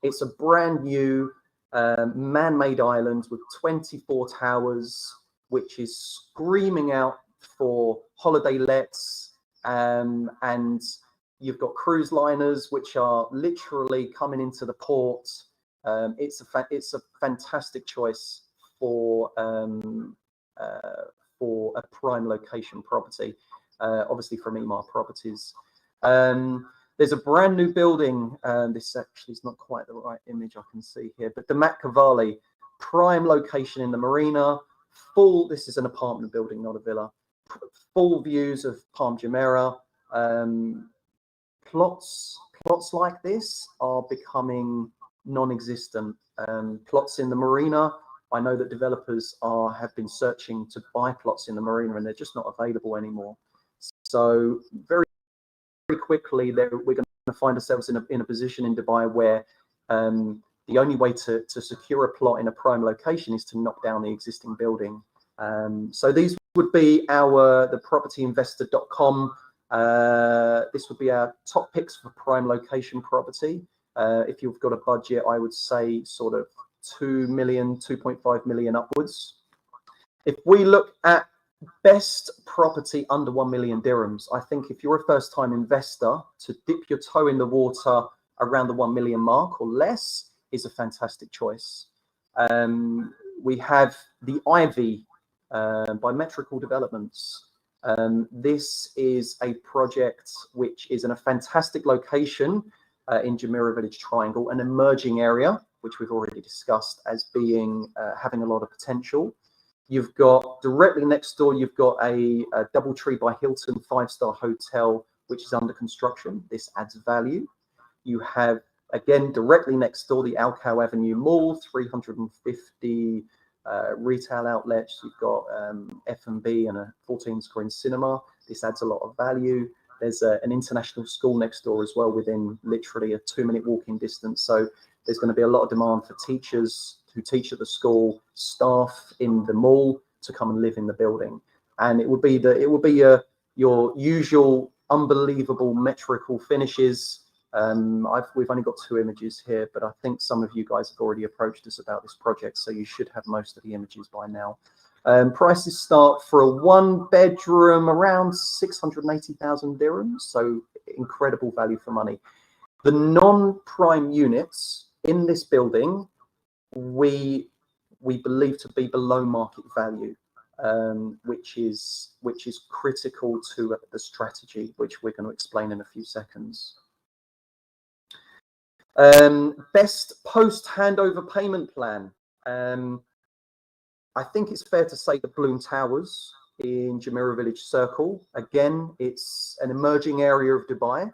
It's a brand new man-made island with 24 towers, which is screaming out for holiday lets. And you've got cruise liners, which are literally coming into the port. It's a fantastic choice for a prime location property, obviously from Emaar Properties. There's a brand new building, this actually is not quite the right image I can see here, but the Cavalli, prime location in the marina, this is an apartment building, not a villa, full views of Palm Jumeirah. Plots like this are becoming non-existent. Plots in the marina, I know that developers have been searching to buy plots in the marina and they're just not available anymore. So very quickly we're going to find ourselves in a position in Dubai where the only way to secure a plot in a prime location is to knock down the existing building. So these would be the propertyinvestor.com. This would be our top picks for prime location property. If you've got a budget, I would say sort of 2 million, 2.5 million upwards. If we look at best property under 1 million dirhams, I think if you're a first-time investor, to dip your toe in the water around the 1 million mark or less is a fantastic choice. We have the Ivy Biometrical Developments. This is a project which is in a fantastic location in Jumeirah Village Triangle, an emerging area, which we've already discussed as being having a lot of potential. You've got directly next door, you've got a Doubletree by Hilton 5-star hotel, which is under construction. This adds value. You have, again, directly next door, the Alcow Avenue Mall, 350 retail outlets. You've got F&B and a 14-screen cinema. This adds a lot of value. There's an international school next door as well, within literally a 2-minute walking distance. So there's going to be a lot of demand for teachers who teach at the school, staff in the mall to come and live in the building. And it would be your usual unbelievable metrical finishes. We've only got 2 images here, but I think some of you guys have already approached us about this project, so you should have most of the images by now. Prices start for a 1-bedroom around 680,000 dirhams, so incredible value for money. The non-prime units in this building, we believe to be below market value, which is critical to the strategy, which we're going to explain in a few seconds. Best post handover payment plan. I think it's fair to say the Bloom Towers in Jumeirah Village Circle. Again, it's an emerging area of Dubai.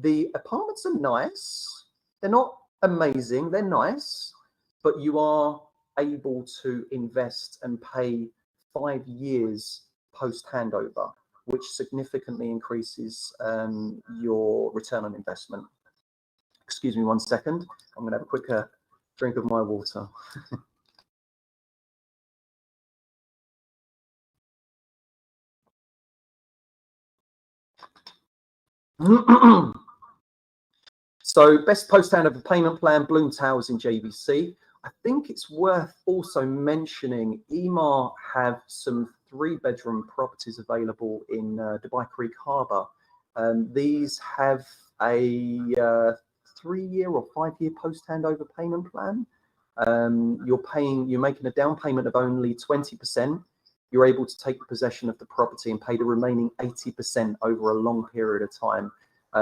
The apartments are nice. They're not amazing. They're nice, but you are able to invest and pay 5 years post handover, which significantly increases your return on investment. Excuse me 1 second. I'm going to have a quick drink of my water. So best post handover payment plan, Bloom Towers in JVC. I think it's worth also mentioning EMAR have some 3-bedroom properties available in Dubai Creek Harbour. These have a 3-year or 5-year post handover payment plan. You're making a down payment of only 20%. You're able to take possession of the property and pay the remaining 80% over a long period of time.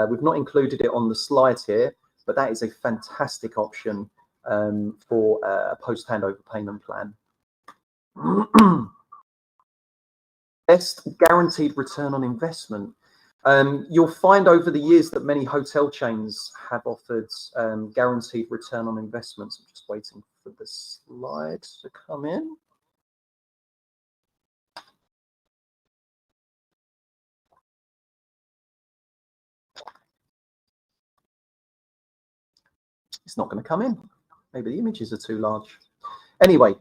We've not included it on the slide here, but that is a fantastic option for a post handover payment plan. Best guaranteed return on investment. You'll find over the years that many hotel chains have offered guaranteed return on investments. I'm just waiting for the slide to come in. It's not going to come in. Maybe the images are too large. Anyway,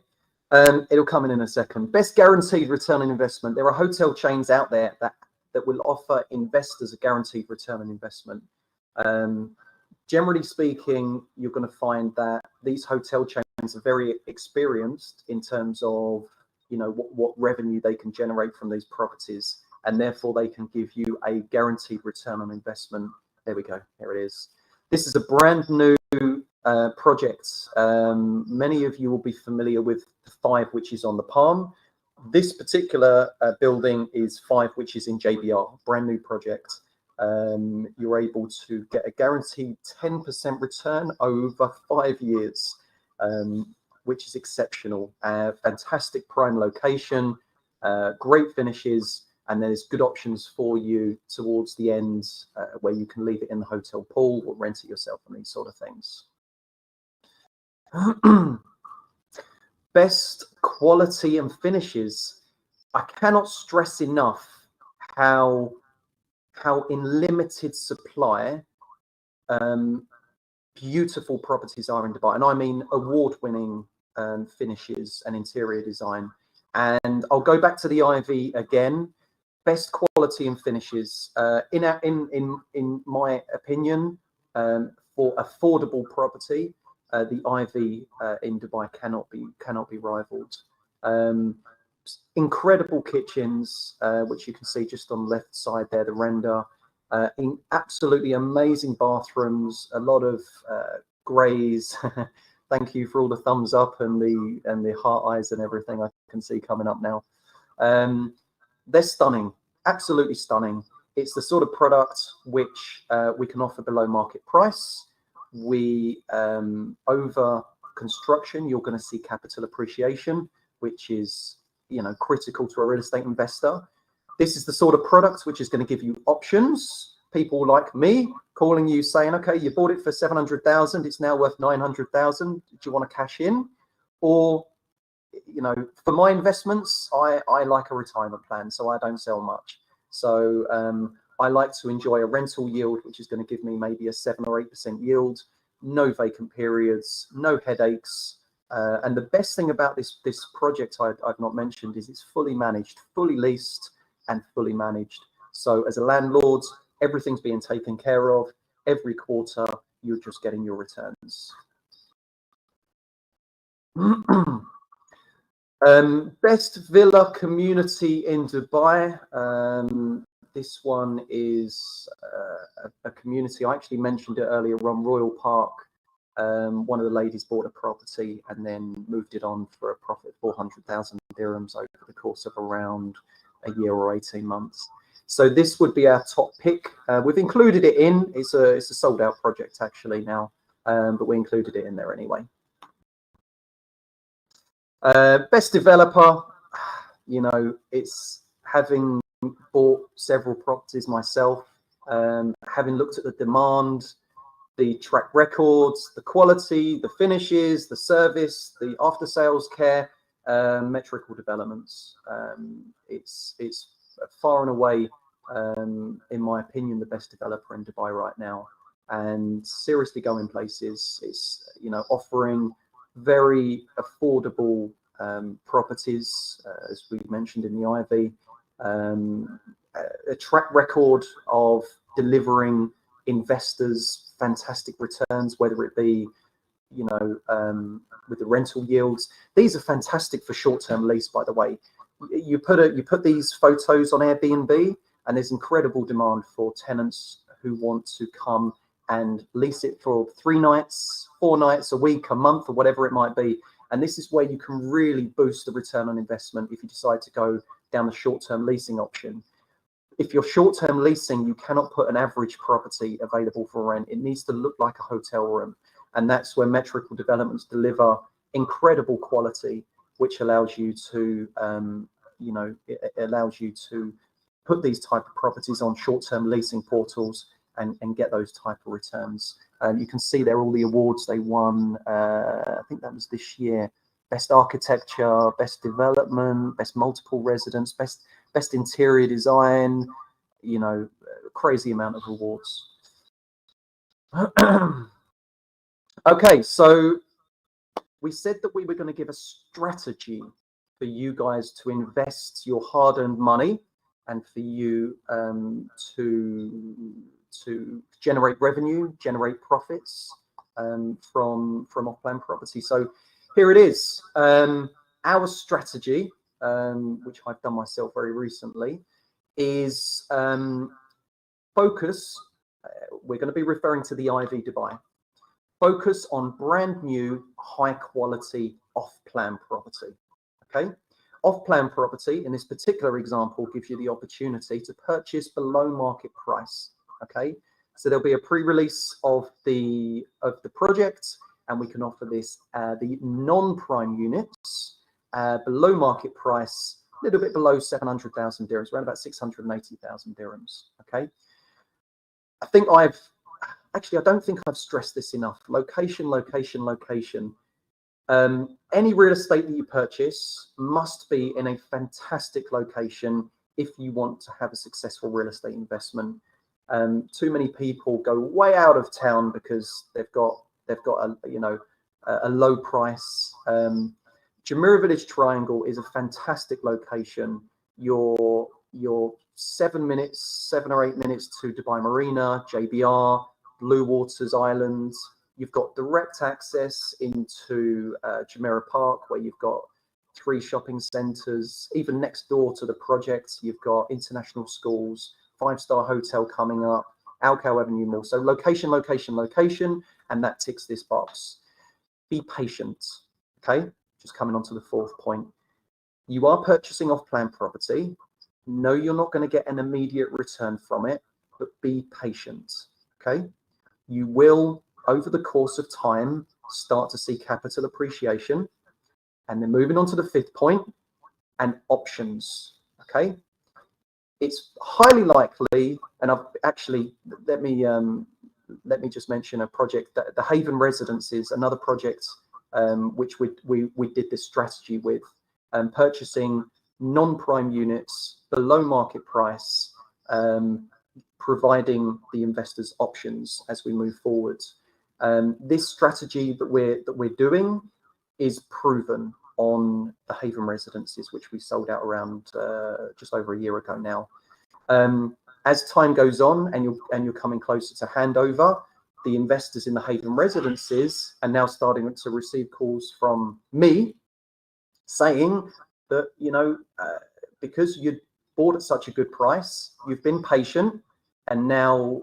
it'll come in a second. Best guaranteed return on investment. There are hotel chains out there that will offer investors a guaranteed return on investment. Generally speaking, you're going to find that these hotel chains are very experienced in terms of, you know, what revenue they can generate from these properties, and therefore they can give you a guaranteed return on investment. There we go. Here it is. This is a brand new project. Many of you will be familiar with the 5 which is on the Palm. This particular building is 5 which is in JBR, brand new project. You're able to get a guaranteed 10% return over 5 years, which is exceptional. Fantastic prime location, great finishes, and there's good options for you towards the end where you can leave it in the hotel pool or rent it yourself and these sort of things. Best quality and finishes. I cannot stress enough how in limited supply beautiful properties are in Dubai, and I mean award-winning finishes and interior design. And I'll go back to the IV again. Best quality and finishes in my opinion, for affordable property, the IV in Dubai cannot be rivaled. Incredible kitchens, which you can see just on the left side there, the render. In absolutely amazing bathrooms, a lot of greys. Thank you for all the thumbs up and the heart eyes and everything I can see coming up now. They're stunning, absolutely stunning. It's the sort of product which we can offer below market price. We over construction, you're going to see capital appreciation, which is, you know, critical to a real estate investor. This is the sort of product which is going to give you options. People like me calling you saying, okay, you bought it for 700,000, it's now worth 900,000. Do you want to cash in? Or, you know, for my investments, I like a retirement plan, so I don't sell much. So I like to enjoy a rental yield, which is going to give me maybe a 7 or 8% yield, no vacant periods, no headaches. And the best thing about this project I've not mentioned is it's fully managed, fully leased and fully managed. So as a landlord, everything's being taken care of. Every quarter, you're just getting your returns. Best villa community in Dubai. This one is a community. I actually mentioned it earlier on, Royal Park. One of the ladies bought a property and then moved it on for a profit of 400,000 dirhams over the course of around a year or 18 months. So this would be our top pick. We've included it in. It's a sold out project actually now, but we included it in there anyway. Best developer, you know, it's having bought several properties myself, having looked at the demand, the track records, the quality, the finishes, the service, the after sales care, metrical developments. It's far and away, in my opinion, the best developer in Dubai right now, and seriously going places. It's, you know, offering very affordable properties, as we mentioned in the Ivy, a track record of delivering investors fantastic returns, whether it be, you know, with the rental yields. These are fantastic for short-term lease, by the way. You put these photos on Airbnb, and there's incredible demand for tenants who want to come and lease it for 3 nights, 4 nights, a week, a month, or whatever it might be. And this is where you can really boost the return on investment if you decide to go down the short-term leasing option. If you're short-term leasing, you cannot put an average property available for rent. It needs to look like a hotel room. And that's where metrical developments deliver incredible quality, which allows you to, you know, it allows you to put these type of properties on short-term leasing portals and get those type of returns. You can see there all the awards they won. I think that was this year: best architecture, best development, best multiple residence, best interior design. You know, crazy amount of awards. Okay, so we said that we were going to give a strategy for you guys to invest your hard-earned money and for you to generate revenue, generate profits from off-plan property. So here it is. Our strategy, which I've done myself very recently, is focus. We're going to be referring to the Ivy Dubai. Focus on brand new, high quality off-plan property. Okay. Off-plan property in this particular example gives you the opportunity to purchase below market price. Okay, so there'll be a pre-release of the project, and we can offer this the non-prime units below market price, a little bit below 700,000 dirhams, around about 680,000 dirhams. Okay, I don't think I've stressed this enough. Location, location, location. Any real estate that you purchase must be in a fantastic location if you want to have a successful real estate investment. Too many people go way out of town because they've got a low price. Jumeirah Village Triangle is a fantastic location. You're 7 or 8 minutes to Dubai Marina, JBR, Blue Waters Islands. You've got direct access into Jumeirah Park, where you've got 3 shopping centres. Even next door to the project, you've got international schools, 5-star hotel coming up, Alcow Avenue Mall. So location, location, location, and that ticks this box. Be patient, okay? Just coming on to the 4th point. You are purchasing off-plan property. No, you're not going to get an immediate return from it, but be patient, okay? You will, over the course of time, start to see capital appreciation. And then moving on to the 5th point, and options, okay? It's highly likely, and I've actually, let me just mention a project, the Haven Residencies, another project which we did this strategy with, purchasing non-prime units below market price, providing the investors options as we move forward. This strategy that we're doing is proven on the Haven Residencies, which we sold out around just over a year ago now. As time goes on and you're coming closer to handover, the investors in the Haven Residencies are now starting to receive calls from me saying that, you know, because you bought at such a good price, you've been patient, and now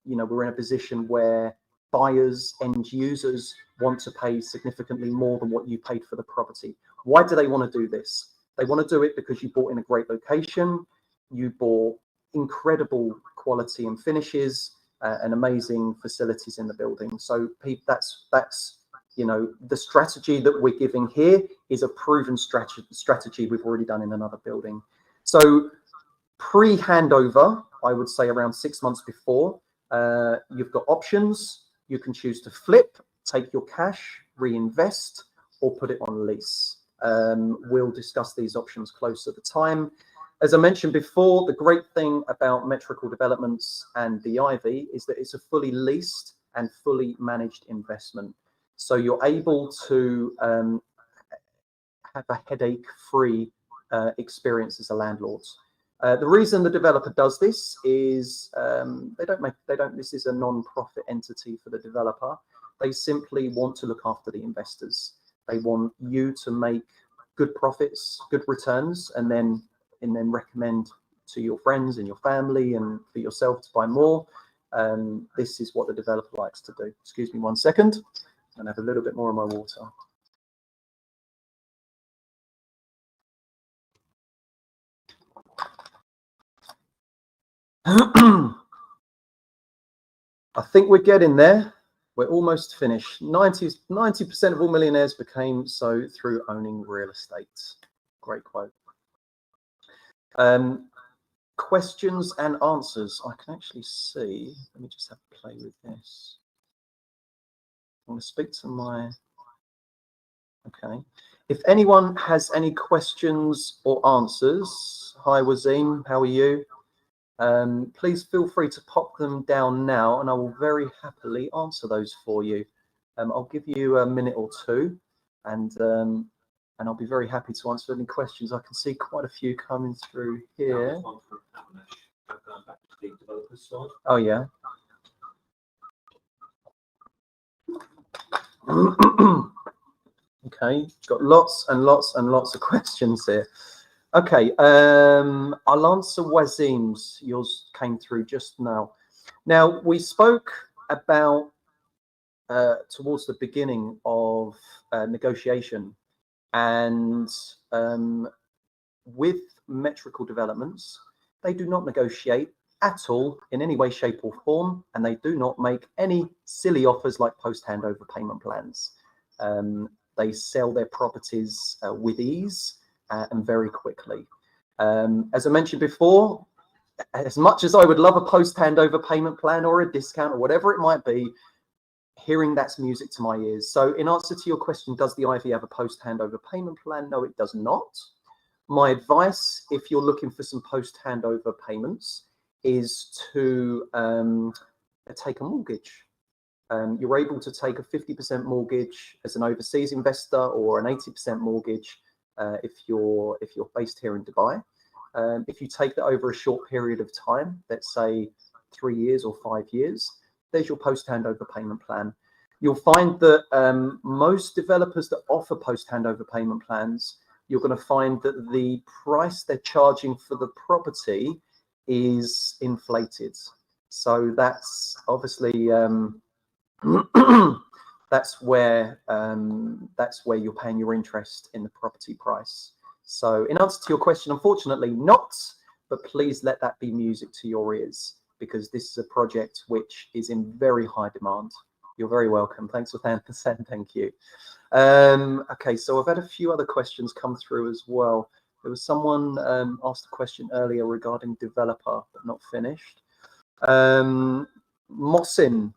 you know, we're in a position where buyers, end users want to pay significantly more than what you paid for the property. Why do they want to do this? They want to do it because you bought in a great location, you bought incredible quality and finishes, and amazing facilities in the building. So that's you know, the strategy that we're giving here is a proven strategy we've already done in another building. So pre-handover, I would say around 6 months before, You've got options. You can choose to flip, take your cash, reinvest, or put it on lease. We'll discuss these options closer to the time. As I mentioned before, the great thing about Metrical Developments and the Ivy is that it's a fully leased and fully managed investment. So you're able to have a headache-free experience as a landlord. The reason the developer does this is this is a non-profit entity for the developer. They simply want to look after the investors. They want you to make good profits, good returns, and then recommend to your friends and your family and for yourself to buy more. This is what the developer likes to do. Excuse me 1 second, and have a little bit more of my water. I think we're getting there. We're almost finished. 90% of all millionaires became so through owning real estate. Great quote. Questions and answers. I can actually see. Let me just have a play with this. I'm going to speak to my. Okay. If anyone has any questions or answers, hi Wazim, how are you? Please feel free to pop them down now, and I will very happily answer those for you. I'll give you a minute or two, and I'll be very happy to answer any questions. I can see quite a few coming through here. Oh yeah. Okay, got lots and lots and lots of questions here. Okay, I'll answer Wazim's. Yours came through just now. Now, we spoke about towards the beginning of negotiation, and with Metrical Developments, they do not negotiate at all in any way, shape or form, and they do not make any silly offers like post-handover payment plans. They sell their properties with ease and very quickly. As I mentioned before, as much as I would love a post-handover payment plan or a discount or whatever it might be, hearing that's music to my ears. So in answer to your question, does the Ivy have a post-handover payment plan? No, it does not. My advice, if you're looking for some post-handover payments, is to take a mortgage. You're able to take a 50% mortgage as an overseas investor, or an 80% mortgage if you're based here in Dubai. If you take that over a short period of time, let's say 3 years or 5 years, there's your post-handover payment plan. You'll find that most developers that offer post-handover payment plans, you're going to find that the price they're charging for the property is inflated. So that's obviously that's where you're paying your interest in the property price. So in answer to your question, unfortunately not, but please let that be music to your ears, because this is a project which is in very high demand. You're very welcome. Thanks for saying thank you. Okay, so I've had a few other questions come through as well. There was someone asked a question earlier regarding developer, but not finished. Mohsin.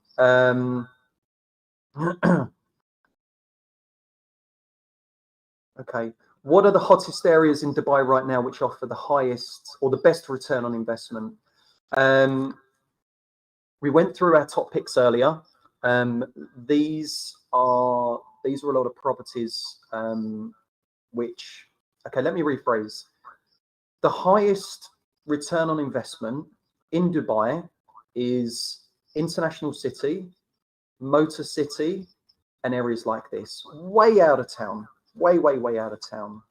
Okay, what are the hottest areas in Dubai right now which offer the highest or the best return on investment? We went through our top picks earlier. These are a lot of properties which, okay, let me rephrase. The highest return on investment in Dubai is International City, Motor City, and areas like this, way out of town, way out of town.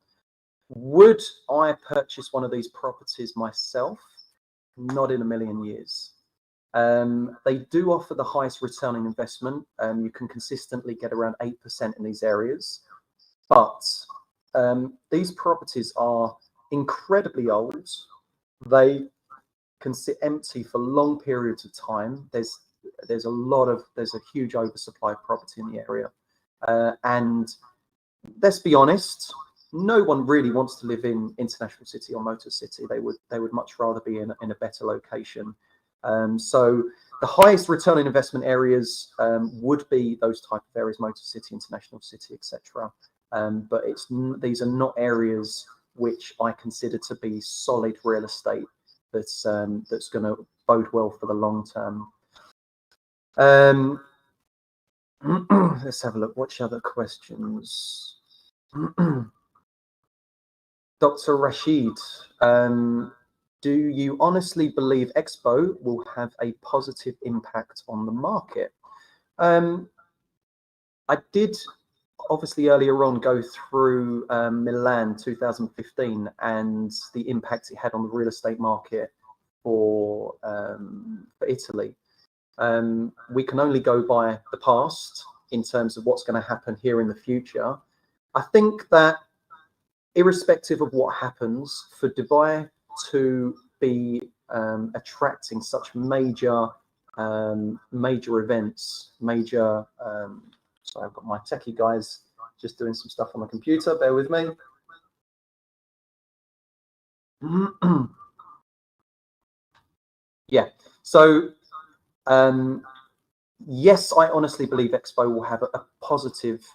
Would I purchase one of these properties myself? Not in a million years. They do offer the highest return on investment. You can consistently get around 8% in these areas, but these properties are incredibly old. They can sit empty for long periods of time. There's a huge oversupply of property in the area, and let's be honest, no one really wants to live in International City or Motor City. They would much rather be in a better location. So The highest return on investment areas would be those type of areas, Motor City, International City, etc. But these are not areas which I consider to be solid real estate that's going to bode well for the long term. Let's have a look. What's other questions? Dr. Rashid, do you honestly believe Expo will have a positive impact on the market? I did obviously earlier on go through Milan 2015 and the impact it had on the real estate market for Italy. We can only go by the past in terms of what's going to happen here in the future. I think that irrespective of what happens, for Dubai to be attracting such major events, sorry, I've got my techie guys just doing some stuff on the computer, bear with me. Yeah, so yes, I honestly believe Expo will have a positive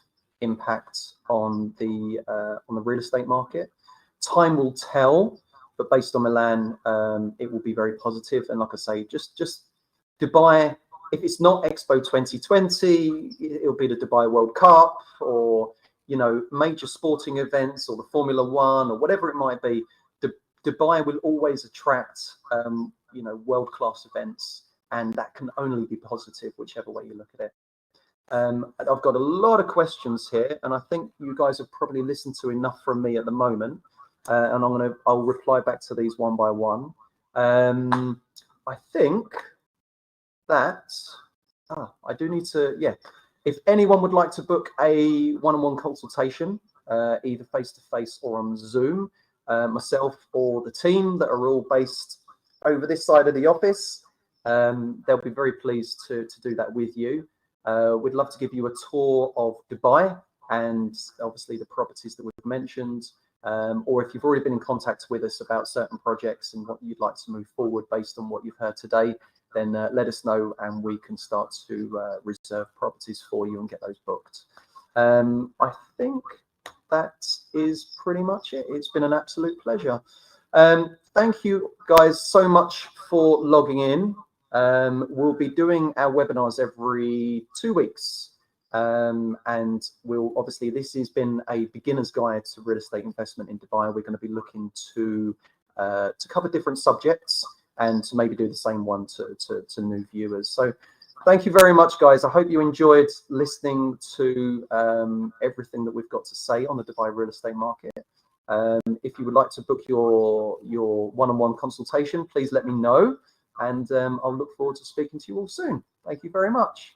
impact on the real estate market. Time will tell, but based on Milan, it will be very positive. And like I say, just Dubai, if it's not Expo 2020, it'll be the Dubai World Cup, or major sporting events, or the Formula One, or whatever it might be. Dubai will always attract world-class events, and that can only be positive, whichever way you look at it. I've got a lot of questions here, and I think you guys have probably listened to enough from me at the moment, and I'll reply back to these one by one. I think that I do need to, if anyone would like to book a one-on-one consultation, either face-to-face or on Zoom, myself or the team that are all based over this side of the office, they'll be very pleased to do that with you. We'd love to give you a tour of Dubai and obviously the properties that we've mentioned, or if you've already been in contact with us about certain projects and what you'd like to move forward based on what you've heard today, then let us know and we can start to reserve properties for you and get those booked. I think that is pretty much it. It's been an absolute pleasure. Thank you guys so much for logging in. We'll be doing our webinars every 2 weeks, and we'll obviously, this has been a beginner's guide to real estate investment in Dubai. We're going to be looking to cover different subjects and to maybe do the same one to new viewers. So thank you very much, guys. I hope you enjoyed listening to everything that we've got to say on the Dubai real estate market. If you would like to book your one-on-one consultation, please let me know, and I'll look forward to speaking to you all soon. Thank you very much.